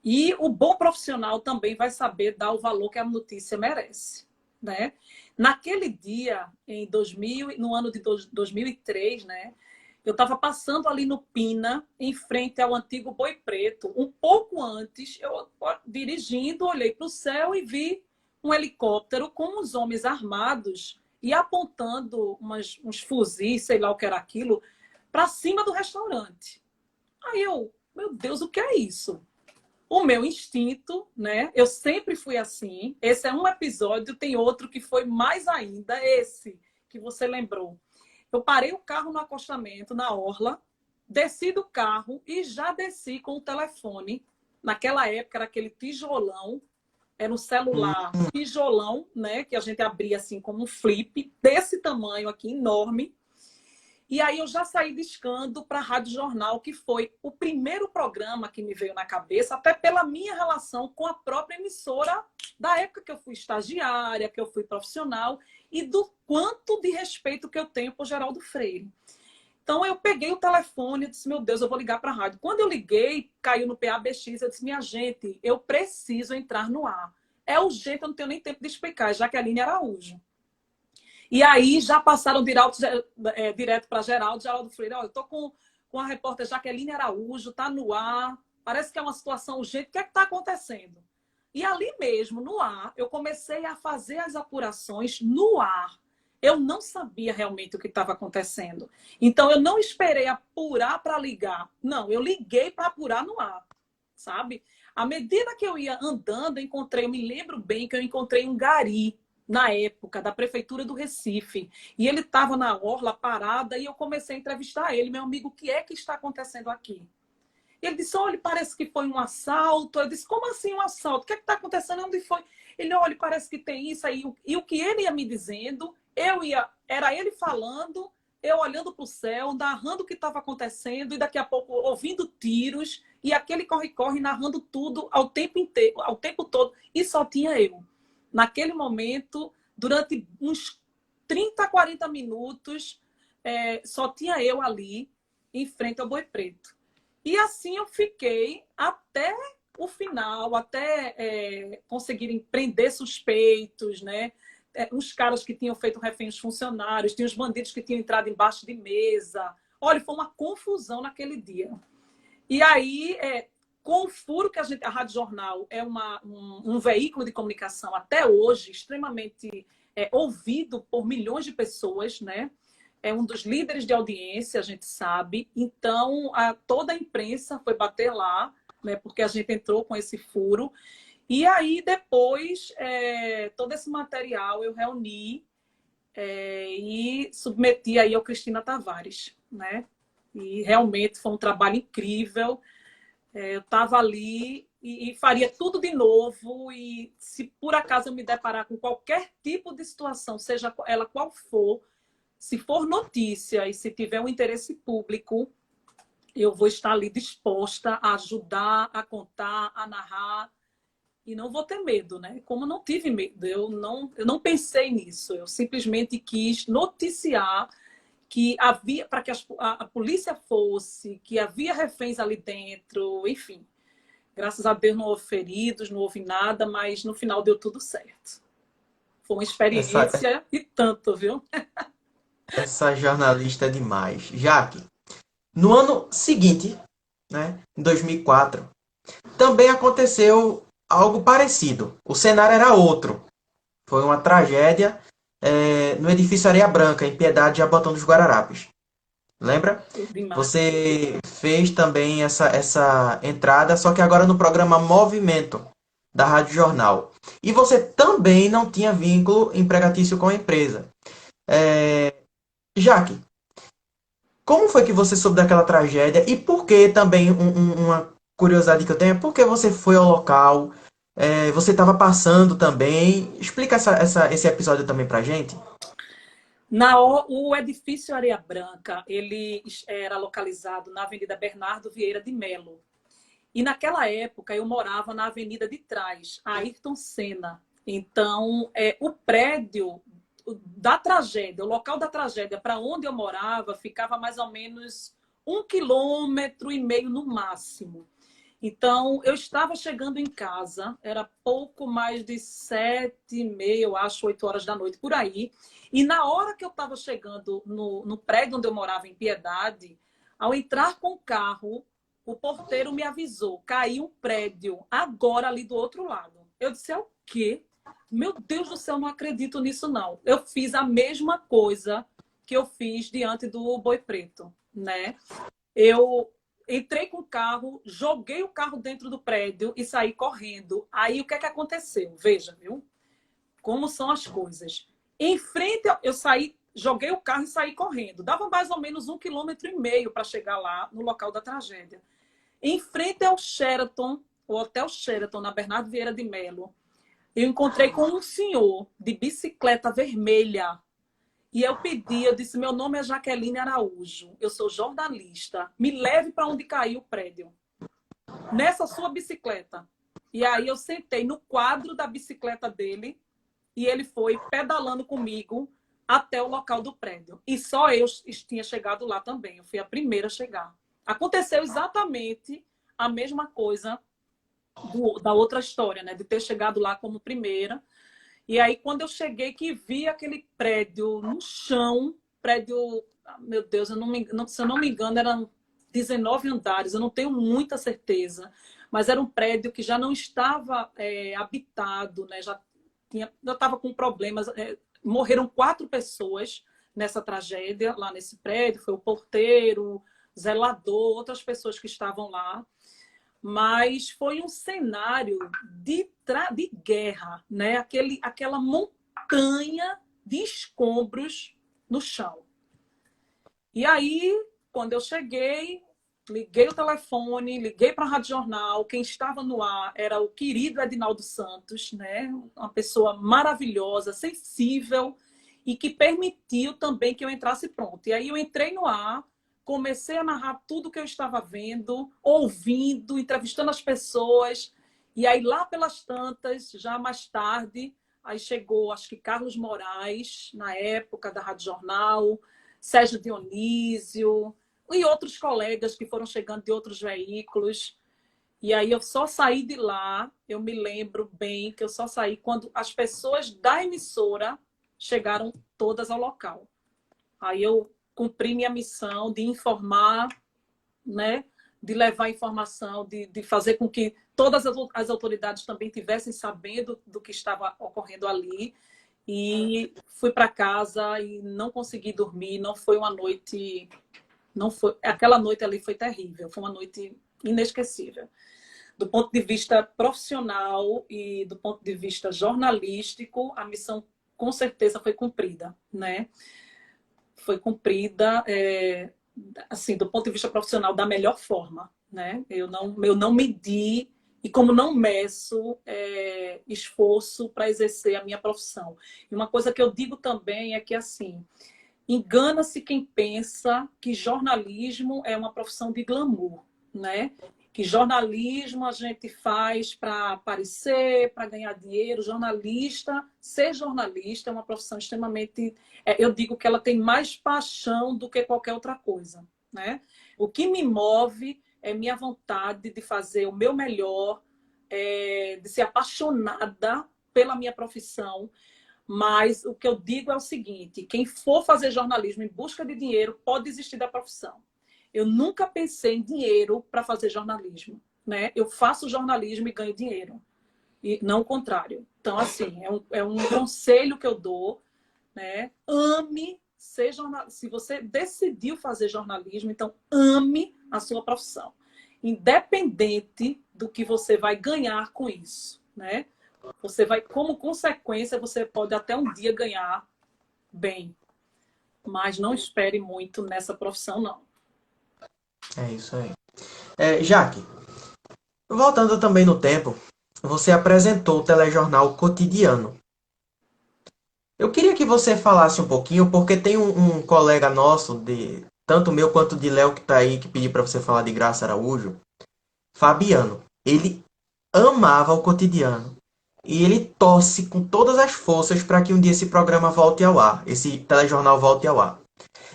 B: E o bom profissional também vai saber dar o valor que a notícia merece, né? Naquele dia, no ano de 2003, né? Eu estava passando ali no Pina, em frente ao antigo Boi Preto. Um pouco antes, eu dirigindo, olhei para o céu e vi um helicóptero com os homens armados e apontando uns fuzis, sei lá o que era aquilo, para cima do restaurante. Aí meu Deus, o que é isso? O meu instinto, né? Eu sempre fui assim. Esse é um episódio, tem outro que foi mais ainda, esse que você lembrou. Eu parei o carro no acostamento, na orla, desci do carro e já desci com o telefone. Naquela época era aquele tijolão, Era um celular tijolão, né? Que a gente abria assim como um flip, desse tamanho aqui, enorme. E aí eu já saí discando para a Rádio Jornal, que foi o primeiro programa que me veio na cabeça, até pela minha relação com a própria emissora da época que eu fui estagiária, que eu fui profissional, e do quanto de respeito que eu tenho por Geraldo Freire. Então eu peguei o telefone e disse, meu Deus, eu vou ligar para a rádio. Quando eu liguei, caiu no PABX, eu disse, minha gente, eu preciso entrar no ar. É urgente, eu não tenho nem tempo de explicar, Jaqueline Araújo. E aí já passaram direto para Geraldo Freire. Olha, eu estou com a repórter Jaqueline Araújo, está no ar, parece que é uma situação urgente, o que é que está acontecendo? E ali mesmo, no ar, eu comecei a fazer as apurações no ar. Eu não sabia realmente o que estava acontecendo. Então, eu não esperei apurar para ligar. Não, eu liguei para apurar no ar, sabe? À medida que eu ia andando, eu me lembro bem que eu encontrei um gari, na época, da Prefeitura do Recife. E ele estava na orla, parada, e eu comecei a entrevistar ele. Meu amigo, o que é que está acontecendo aqui? E ele disse, olha, parece que foi um assalto. Eu disse, como assim um assalto? O que é que está acontecendo? Onde foi? Ele, olha, parece que tem isso aí. E o que ele ia me dizendo, era ele falando, eu olhando para o céu, narrando o que estava acontecendo, e daqui a pouco ouvindo tiros, e aquele corre-corre narrando tudo ao tempo inteiro, ao tempo todo. E só tinha eu. Naquele momento, durante uns 30, 40 minutos, só tinha eu ali, em frente ao Boi Preto. E assim eu fiquei até o final, até conseguirem prender suspeitos, né? Uns caras que tinham feito refém os funcionários, tinha os bandidos que tinham entrado embaixo de mesa. Olha, foi uma confusão naquele dia. E aí, com o furo que a Rádio Jornal é um veículo de comunicação até hoje, extremamente ouvido por milhões de pessoas, né? É um dos líderes de audiência, a gente sabe. Então, toda a imprensa foi bater lá, né? Porque a gente entrou com esse furo. E aí, depois, todo esse material eu reuni e submeti aí ao Cristina Tavares, né? E realmente foi um trabalho incrível. Eu estava ali e faria tudo de novo. E se por acaso eu me deparar com qualquer tipo de situação, seja ela qual for, se for notícia e se tiver um interesse público, eu vou estar ali disposta a ajudar, a contar, a narrar. E não vou ter medo, né? Como não tive medo, eu não pensei nisso. Eu simplesmente quis noticiar que havia, para que a polícia fosse, que havia reféns ali dentro, enfim. Graças a Deus não houve feridos, não houve nada, mas no final deu tudo certo. Foi uma
A: Essa,
B: experiência e tanto, viu?
A: essa jornalista é demais. Jaque, no ano seguinte, né, em 2004, também aconteceu algo parecido. O cenário era outro. Foi uma tragédia no edifício Areia Branca, em Piedade, Jabotão dos Guararapes. Lembra?
B: Demais.
A: Você fez também essa entrada, só que agora no programa Movimento, da Rádio Jornal. E você também não tinha vínculo empregatício com a empresa. Jaque, como foi que você soube daquela tragédia? E por que também uma curiosidade que eu tenho é por que você foi ao local? Você estava passando também. Explica esse episódio também pra gente.
B: O edifício Areia Branca, ele era localizado na Avenida Bernardo Vieira de Melo. E naquela época eu morava na avenida de trás, a Ayrton Senna. Então, o prédio da tragédia, o local da tragédia para onde eu morava, ficava mais ou menos 1,5 km no máximo. Então, eu estava chegando em casa, era pouco mais de 7h30, eu acho, 8 horas da noite, por aí. E na hora que eu estava chegando no prédio onde eu morava, em Piedade, ao entrar com o carro, o porteiro me avisou, caiu um prédio agora ali do outro lado. Eu disse, é o quê? Meu Deus do céu, não acredito nisso, não. Eu fiz a mesma coisa que eu fiz diante do Boi Preto, né? Eu entrei com o carro, joguei o carro dentro do prédio e saí correndo. Aí o que é que aconteceu? Veja, viu? Como são as coisas. Em frente, eu saí, joguei o carro e saí correndo. Dava mais ou menos 1,5 km para chegar lá no local da tragédia. Em frente ao Sheraton, o Hotel Sheraton, na Bernardo Vieira de Melo, eu encontrei com um senhor de bicicleta vermelha. E eu disse, meu nome é Jaqueline Araújo, eu sou jornalista, me leve para onde caiu o prédio, nessa sua bicicleta. E aí eu sentei no quadro da bicicleta dele e ele foi pedalando comigo até o local do prédio. E só eu tinha chegado lá também, eu fui a primeira a chegar. Aconteceu exatamente a mesma coisa da outra história, né? De ter chegado lá como primeira. E aí, quando eu cheguei, que vi aquele prédio no chão, prédio, meu Deus, se eu não me engano, eram 19 andares, eu não tenho muita certeza, mas era um prédio que já não estava habitado, né? Já estava com problemas. Morreram 4 pessoas nessa tragédia, lá nesse prédio, foi o porteiro, zelador, outras pessoas que estavam lá. Mas foi um cenário de guerra, né? Aquela montanha de escombros no chão. E aí, quando eu cheguei, liguei o telefone, liguei para a Rádio Jornal, quem estava no ar era o querido Edinaldo Santos, né? Uma pessoa maravilhosa, sensível, e que permitiu também que eu entrasse pronto. E aí eu entrei no ar, comecei a narrar tudo que eu estava vendo, ouvindo, entrevistando as pessoas. E aí, lá pelas tantas, já mais tarde, aí chegou, acho que Carlos Moraes, na época da Rádio Jornal, Sérgio Dionísio e outros colegas que foram chegando de outros veículos. E aí eu só saí de lá, eu me lembro bem que eu só saí quando as pessoas da emissora chegaram todas ao local. Aí eu cumpri minha missão de informar, né? De levar informação, de fazer com que todas as autoridades também tivessem sabendo do que estava ocorrendo ali. E fui para casa e não consegui dormir. Não foi uma noite... Não foi, aquela noite ali foi terrível. Foi uma noite inesquecível. Do ponto de vista profissional e do ponto de vista jornalístico, a missão com certeza foi cumprida, né? Foi cumprida, assim, do ponto de vista profissional, da melhor forma, né? Eu não medi e como não meço esforço para exercer a minha profissão. E uma coisa que eu digo também é que, assim, engana-se quem pensa que jornalismo é uma profissão de glamour, né? Que jornalismo a gente faz para aparecer, para ganhar dinheiro. Ser jornalista é uma profissão extremamente... eu digo que ela tem mais paixão do que qualquer outra coisa, né? O que me move é minha vontade de fazer o meu melhor, de ser apaixonada pela minha profissão. Mas o que eu digo é o seguinte, quem for fazer jornalismo em busca de dinheiro pode desistir da profissão. Eu nunca pensei em dinheiro para fazer jornalismo, né? Eu faço jornalismo e ganho dinheiro, e não o contrário. Então, assim, é um conselho que eu dou, né? Ame ser jornalista. Se você decidiu fazer jornalismo, então ame a sua profissão, independente do que você vai ganhar com isso, né? Você vai, como consequência, você pode até um dia ganhar bem, mas não espere muito nessa profissão, não.
A: É isso aí. Jaque, voltando também no tempo, você apresentou o telejornal Cotidiano. Eu queria que você falasse um pouquinho, porque tem um colega nosso, tanto meu quanto de Léo, que está aí, que pediu para você falar de Graça Araújo, Fabiano. Ele amava o Cotidiano. E ele torce com todas as forças para que um dia esse programa volte ao ar, esse telejornal volte ao ar.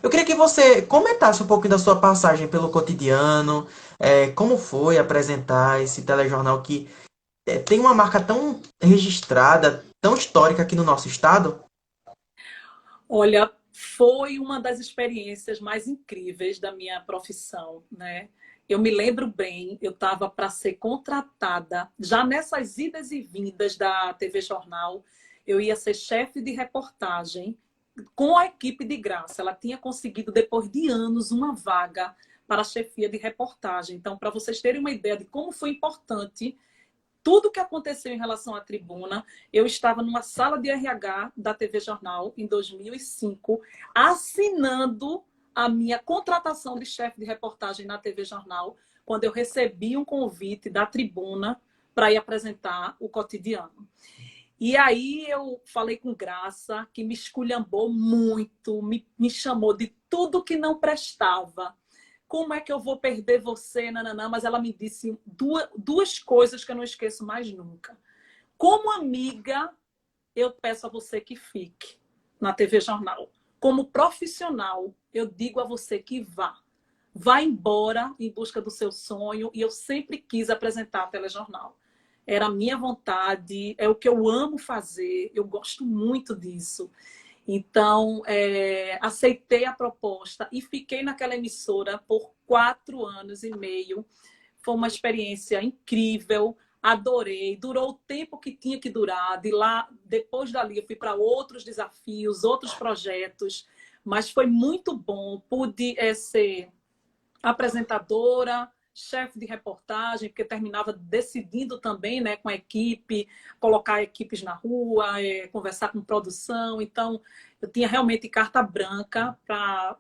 A: Eu queria que você comentasse um pouquinho da sua passagem pelo Cotidiano, como foi apresentar esse telejornal que tem uma marca tão registrada, tão histórica aqui no nosso estado.
B: Olha, foi uma das experiências mais incríveis da minha profissão, né? Eu me lembro bem, eu estava para ser contratada, já nessas idas e vindas da TV Jornal, eu ia ser chefe de reportagem com a equipe de Graça. Ela tinha conseguido, depois de anos, uma vaga para a chefia de reportagem. Então, para vocês terem uma ideia de como foi importante tudo que aconteceu em relação à tribuna, eu estava numa sala de RH da TV Jornal em 2005, assinando a minha contratação de chefe de reportagem na TV Jornal, quando eu recebi um convite da tribuna para ir apresentar o Cotidiano. E aí eu falei com Graça, que me esculhambou muito, me chamou de tudo que não prestava. Como é que eu vou perder você, nananã? Mas ela me disse duas coisas que eu não esqueço mais nunca. Como amiga, eu peço a você que fique na TV Jornal. Como profissional, eu digo a você que vá. Vá embora em busca do seu sonho. E eu sempre quis apresentar a telejornal. Era a minha vontade, é o que eu amo fazer, eu gosto muito disso. Então, aceitei a proposta e fiquei naquela emissora por 4 anos e meio. Foi uma experiência incrível, adorei. Durou o tempo que tinha que durar. De lá, depois dali, eu fui para outros desafios, outros projetos, mas foi muito bom. Pude ser apresentadora, chefe de reportagem, porque terminava decidindo também, né, com a equipe, colocar equipes na rua, conversar com produção. Então, eu tinha realmente carta branca para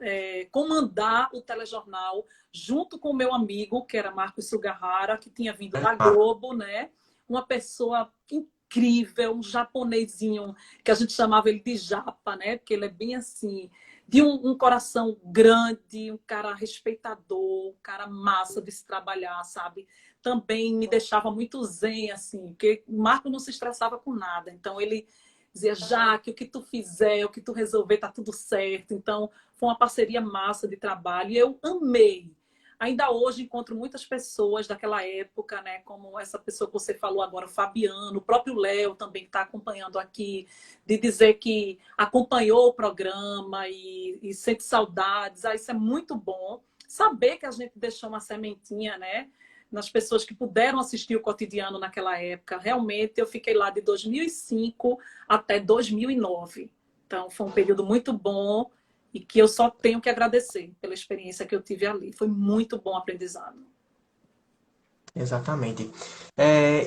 B: comandar o telejornal, junto com o meu amigo, que era Marcos Sugahara, que tinha vindo da Globo, né? Uma pessoa incrível, um japonesinho, que a gente chamava ele de Japa, né? Porque ele é bem assim, de um coração grande, um cara respeitador, um cara massa de se trabalhar, sabe? Também me deixava muito zen, assim, porque o Marco não se estressava com nada. Então, ele dizia, Jaque, o que tu fizer, o que tu resolver, tá tudo certo. Então, foi uma parceria massa de trabalho e eu amei. Ainda hoje encontro muitas pessoas daquela época, né? Como essa pessoa que você falou agora, o Fabiano, o próprio Léo também que está acompanhando aqui, de dizer que acompanhou o programa e sente saudades. Isso é muito bom. Saber que a gente deixou uma sementinha, né? Nas pessoas que puderam assistir o Cotidiano naquela época. Realmente, eu fiquei lá de 2005 até 2009. Então, foi um período muito bom e que eu só tenho que agradecer pela experiência que eu tive ali. Foi muito bom aprendizado.
A: Exatamente.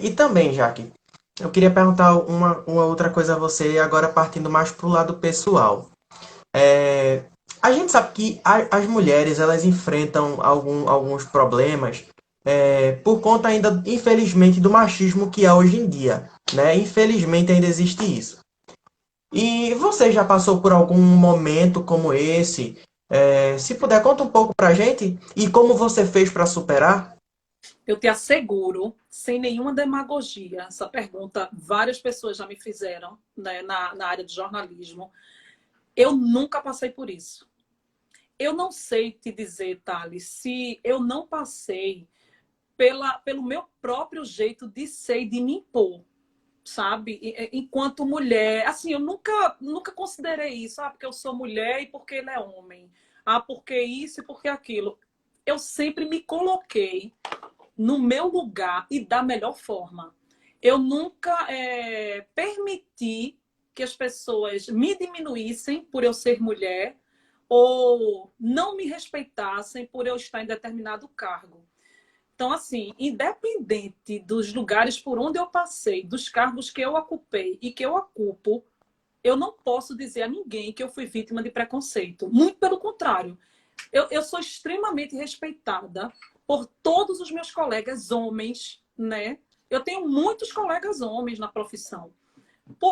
A: E também, Jaque, eu queria perguntar uma outra coisa a você, agora partindo mais para o lado pessoal. A gente sabe que as mulheres elas enfrentam alguns problemas por conta ainda, infelizmente, do machismo que há hoje em dia, né? Infelizmente ainda existe isso. E você já passou por algum momento como esse? Se puder, conta um pouco pra gente e como você fez para superar.
B: Eu te asseguro, sem nenhuma demagogia, essa pergunta várias pessoas já me fizeram, né, na área de jornalismo. Eu nunca passei por isso. Eu não sei te dizer, Thales, se eu não passei pelo meu próprio jeito de ser e de me impor, sabe? Enquanto mulher, assim, eu nunca considerei isso, porque eu sou mulher e porque ele é homem. Porque isso e porque aquilo. Eu sempre me coloquei no meu lugar e da melhor forma. Eu nunca permiti que as pessoas me diminuíssem por eu ser mulher ou não me respeitassem por eu estar em determinado cargo. Então, assim, independente dos lugares por onde eu passei, dos cargos que eu ocupei e que eu ocupo, eu não posso dizer a ninguém que eu fui vítima de preconceito. Muito pelo contrário. Eu sou extremamente respeitada por todos os meus colegas homens, né? Eu tenho muitos colegas homens na profissão.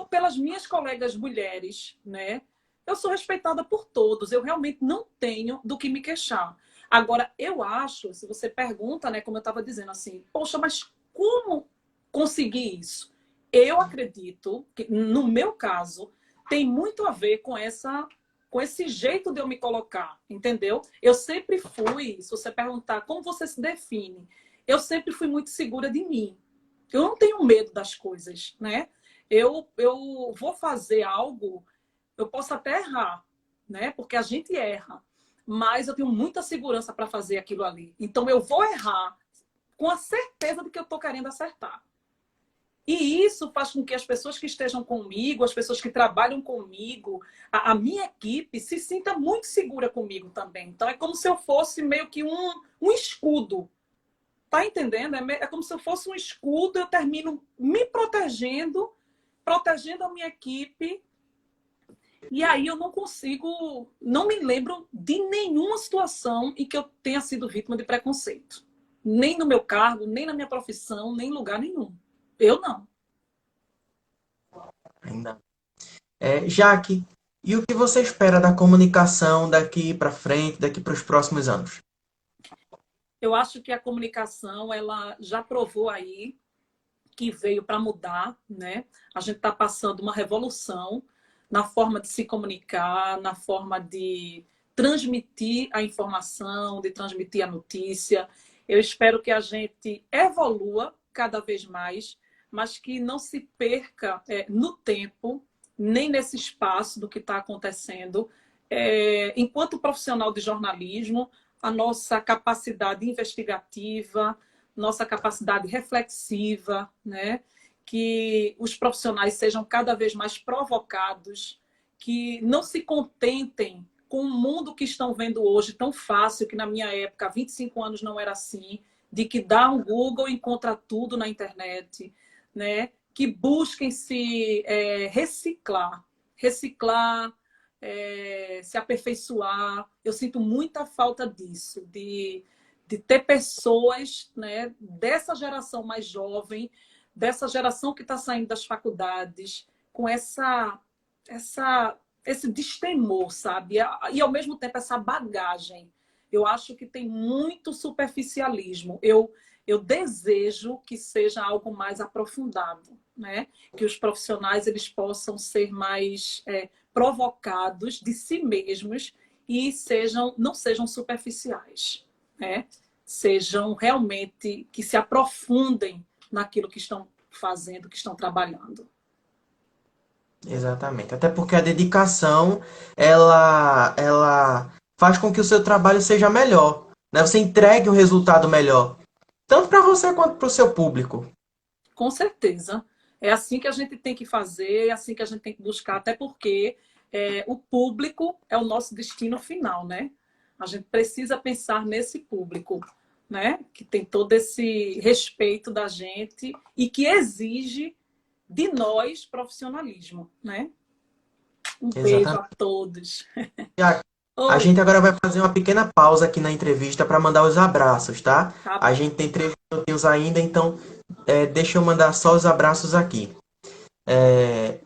B: Pelas minhas colegas mulheres, né? Eu sou respeitada por todos. Eu realmente não tenho do que me queixar. Agora, eu acho, se você pergunta, né, como eu estava dizendo assim, poxa, mas como conseguir isso? Eu acredito que, no meu caso, tem muito a ver com esse jeito de eu me colocar, entendeu? Eu sempre fui, se você perguntar como você se define, eu sempre fui muito segura de mim. Eu não tenho medo das coisas, né? Eu vou fazer algo, eu posso até errar, né? Porque a gente erra, mas eu tenho muita segurança para fazer aquilo ali. Então eu vou errar com a certeza de que eu estou querendo acertar. E isso faz com que as pessoas que estejam comigo, as pessoas que trabalham comigo, a minha equipe se sinta muito segura comigo também. Então é como se eu fosse meio que um escudo. Tá entendendo? É como se eu fosse um escudo, eu termino me protegendo, protegendo a minha equipe. E aí eu não consigo, não me lembro de nenhuma situação em que eu tenha sido vítima de preconceito. Nem no meu cargo, nem na minha profissão, nem em lugar nenhum. Eu não.
A: Ainda. Jaque, e o que você espera da comunicação daqui para frente, daqui para os próximos anos?
B: Eu acho que a comunicação, ela já provou aí que veio para mudar, né? A gente está passando uma revolução na forma de se comunicar, na forma de transmitir a informação, de transmitir a notícia. Eu espero que a gente evolua cada vez mais, mas que não se perca no tempo, nem nesse espaço do que está acontecendo. Enquanto profissional de jornalismo, a nossa capacidade investigativa, nossa capacidade reflexiva, né? Que os profissionais sejam cada vez mais provocados, que não se contentem com o mundo que estão vendo hoje tão fácil, que na minha época, há 25 anos, não era assim, de que dá um Google e encontra tudo na internet, né? Que busquem se reciclar, se aperfeiçoar. Eu sinto muita falta disso, de ter pessoas, né, dessa geração mais jovem, dessa geração que está saindo das faculdades, com esse destemor, sabe? E, ao mesmo tempo, essa bagagem. Eu acho que tem muito superficialismo. Eu desejo que seja algo mais aprofundado, né? Que os profissionais eles possam ser mais provocados de si mesmos e não sejam superficiais, né? Sejam realmente, que se aprofundem naquilo que estão fazendo, que estão trabalhando.
A: Exatamente. Até porque a dedicação, ela faz com que o seu trabalho seja melhor, né? Você entregue um resultado melhor, tanto para você quanto para o seu público.
B: Com certeza. É assim que a gente tem que fazer, é assim que a gente tem que buscar, até porque o público é o nosso destino final, né? A gente precisa pensar nesse público, né? Que tem todo esse respeito da gente e que exige de nós profissionalismo, né? Um beijo a
A: Exatamente.
B: todos.
A: A
B: Oi,
A: gente agora vai fazer uma pequena pausa aqui na entrevista para mandar os abraços, tá?
B: tá
A: A
B: bom.
A: gente tem 3 minutinhos ainda, então deixa eu mandar só os abraços aqui.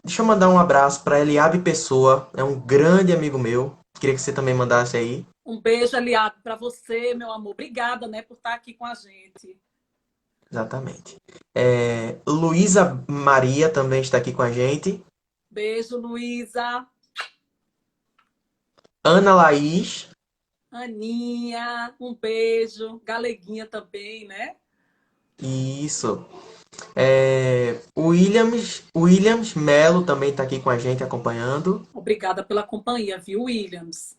A: Deixa eu mandar um abraço para Eliabe Pessoa, é um grande amigo meu. Queria que você também mandasse aí.
B: Um beijo, Eliabe, para você, meu amor. Obrigada, né, por estar aqui com a gente.
A: Exatamente. Luísa Maria também está aqui com a gente.
B: Beijo, Luísa.
A: Ana Laís.
B: Aninha, um beijo. Galeguinha também, né?
A: Isso. Williams Melo também está aqui com a gente acompanhando.
B: Obrigada pela companhia, viu, Williams?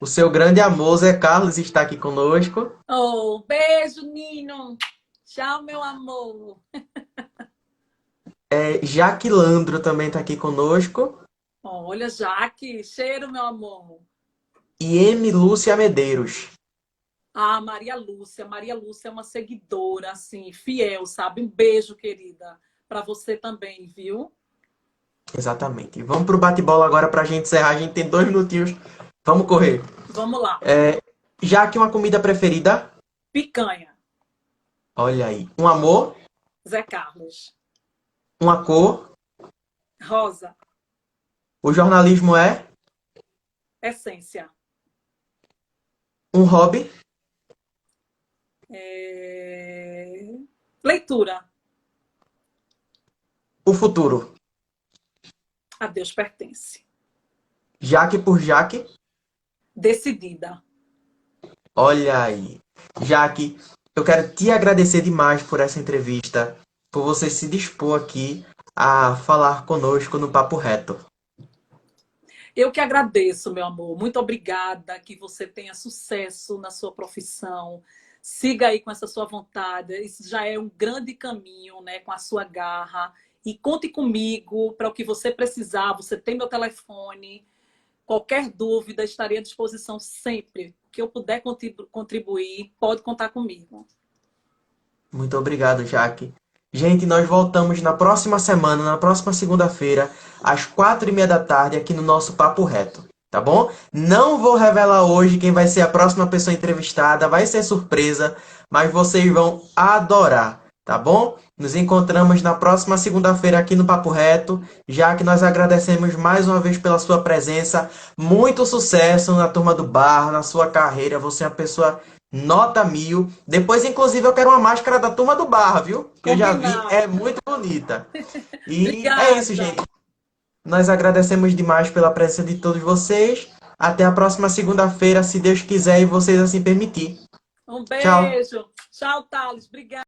A: O seu grande amor, Zé Carlos, está aqui conosco.
B: Oh, beijo, Nino. Tchau, meu amor.
A: Jaque Landro também está aqui conosco.
B: Olha, Jaque, cheiro, meu amor.
A: E M. Lúcia Medeiros.
B: Ah, Maria Lúcia. Maria Lúcia é uma seguidora, assim, fiel, sabe? Um beijo, querida, para você também, viu?
A: Exatamente. E vamos para o bate-bola agora para a gente encerrar. A gente tem 2 minutinhos. Vamos correr.
B: Vamos lá.
A: Jaque, uma comida preferida?
B: Picanha,
A: Olha aí. Um amor?
B: Zé Carlos.
A: Uma cor?
B: Rosa,
A: O jornalismo é?
B: essência.
A: Um hobby?
B: Leitura,
A: O futuro?
B: a Deus pertence.
A: Jaque por Jaque?
B: Decidida.
A: Olha aí. Jaque, eu quero te agradecer demais por essa entrevista, por você se dispor aqui a falar conosco no Papo Reto.
B: Eu que agradeço, meu amor. Muito obrigada. Que você tenha sucesso na sua profissão. Siga aí com essa sua vontade. Isso já é um grande caminho, né? Com a sua garra. E conte comigo para o que você precisar. Você tem meu telefone. Qualquer dúvida, estarei à disposição sempre. Que eu puder contribuir, pode contar comigo.
A: Muito obrigado, Jaque. Gente, nós voltamos na próxima semana, na próxima segunda-feira, às 4h30 da tarde, aqui no nosso Papo Reto. Tá bom? Não vou revelar hoje quem vai ser a próxima pessoa entrevistada, vai ser surpresa, mas vocês vão adorar. tá bom? Nos encontramos na próxima segunda-feira aqui no Papo Reto, já que nós agradecemos mais uma vez pela sua presença. Muito sucesso na Turma do Bar, na sua carreira. Você é uma pessoa nota mil. Depois, inclusive, eu quero uma máscara da Turma do Bar, viu? Que eu já vi,
B: Combinado.
A: é muito bonita. E é isso,
B: Obrigada.
A: gente. Nós agradecemos demais pela presença de todos vocês. Até a próxima segunda-feira, se Deus quiser e vocês assim permitir.
B: Um
A: Tchau.
B: beijo. Tchau, Thales. Obrigada.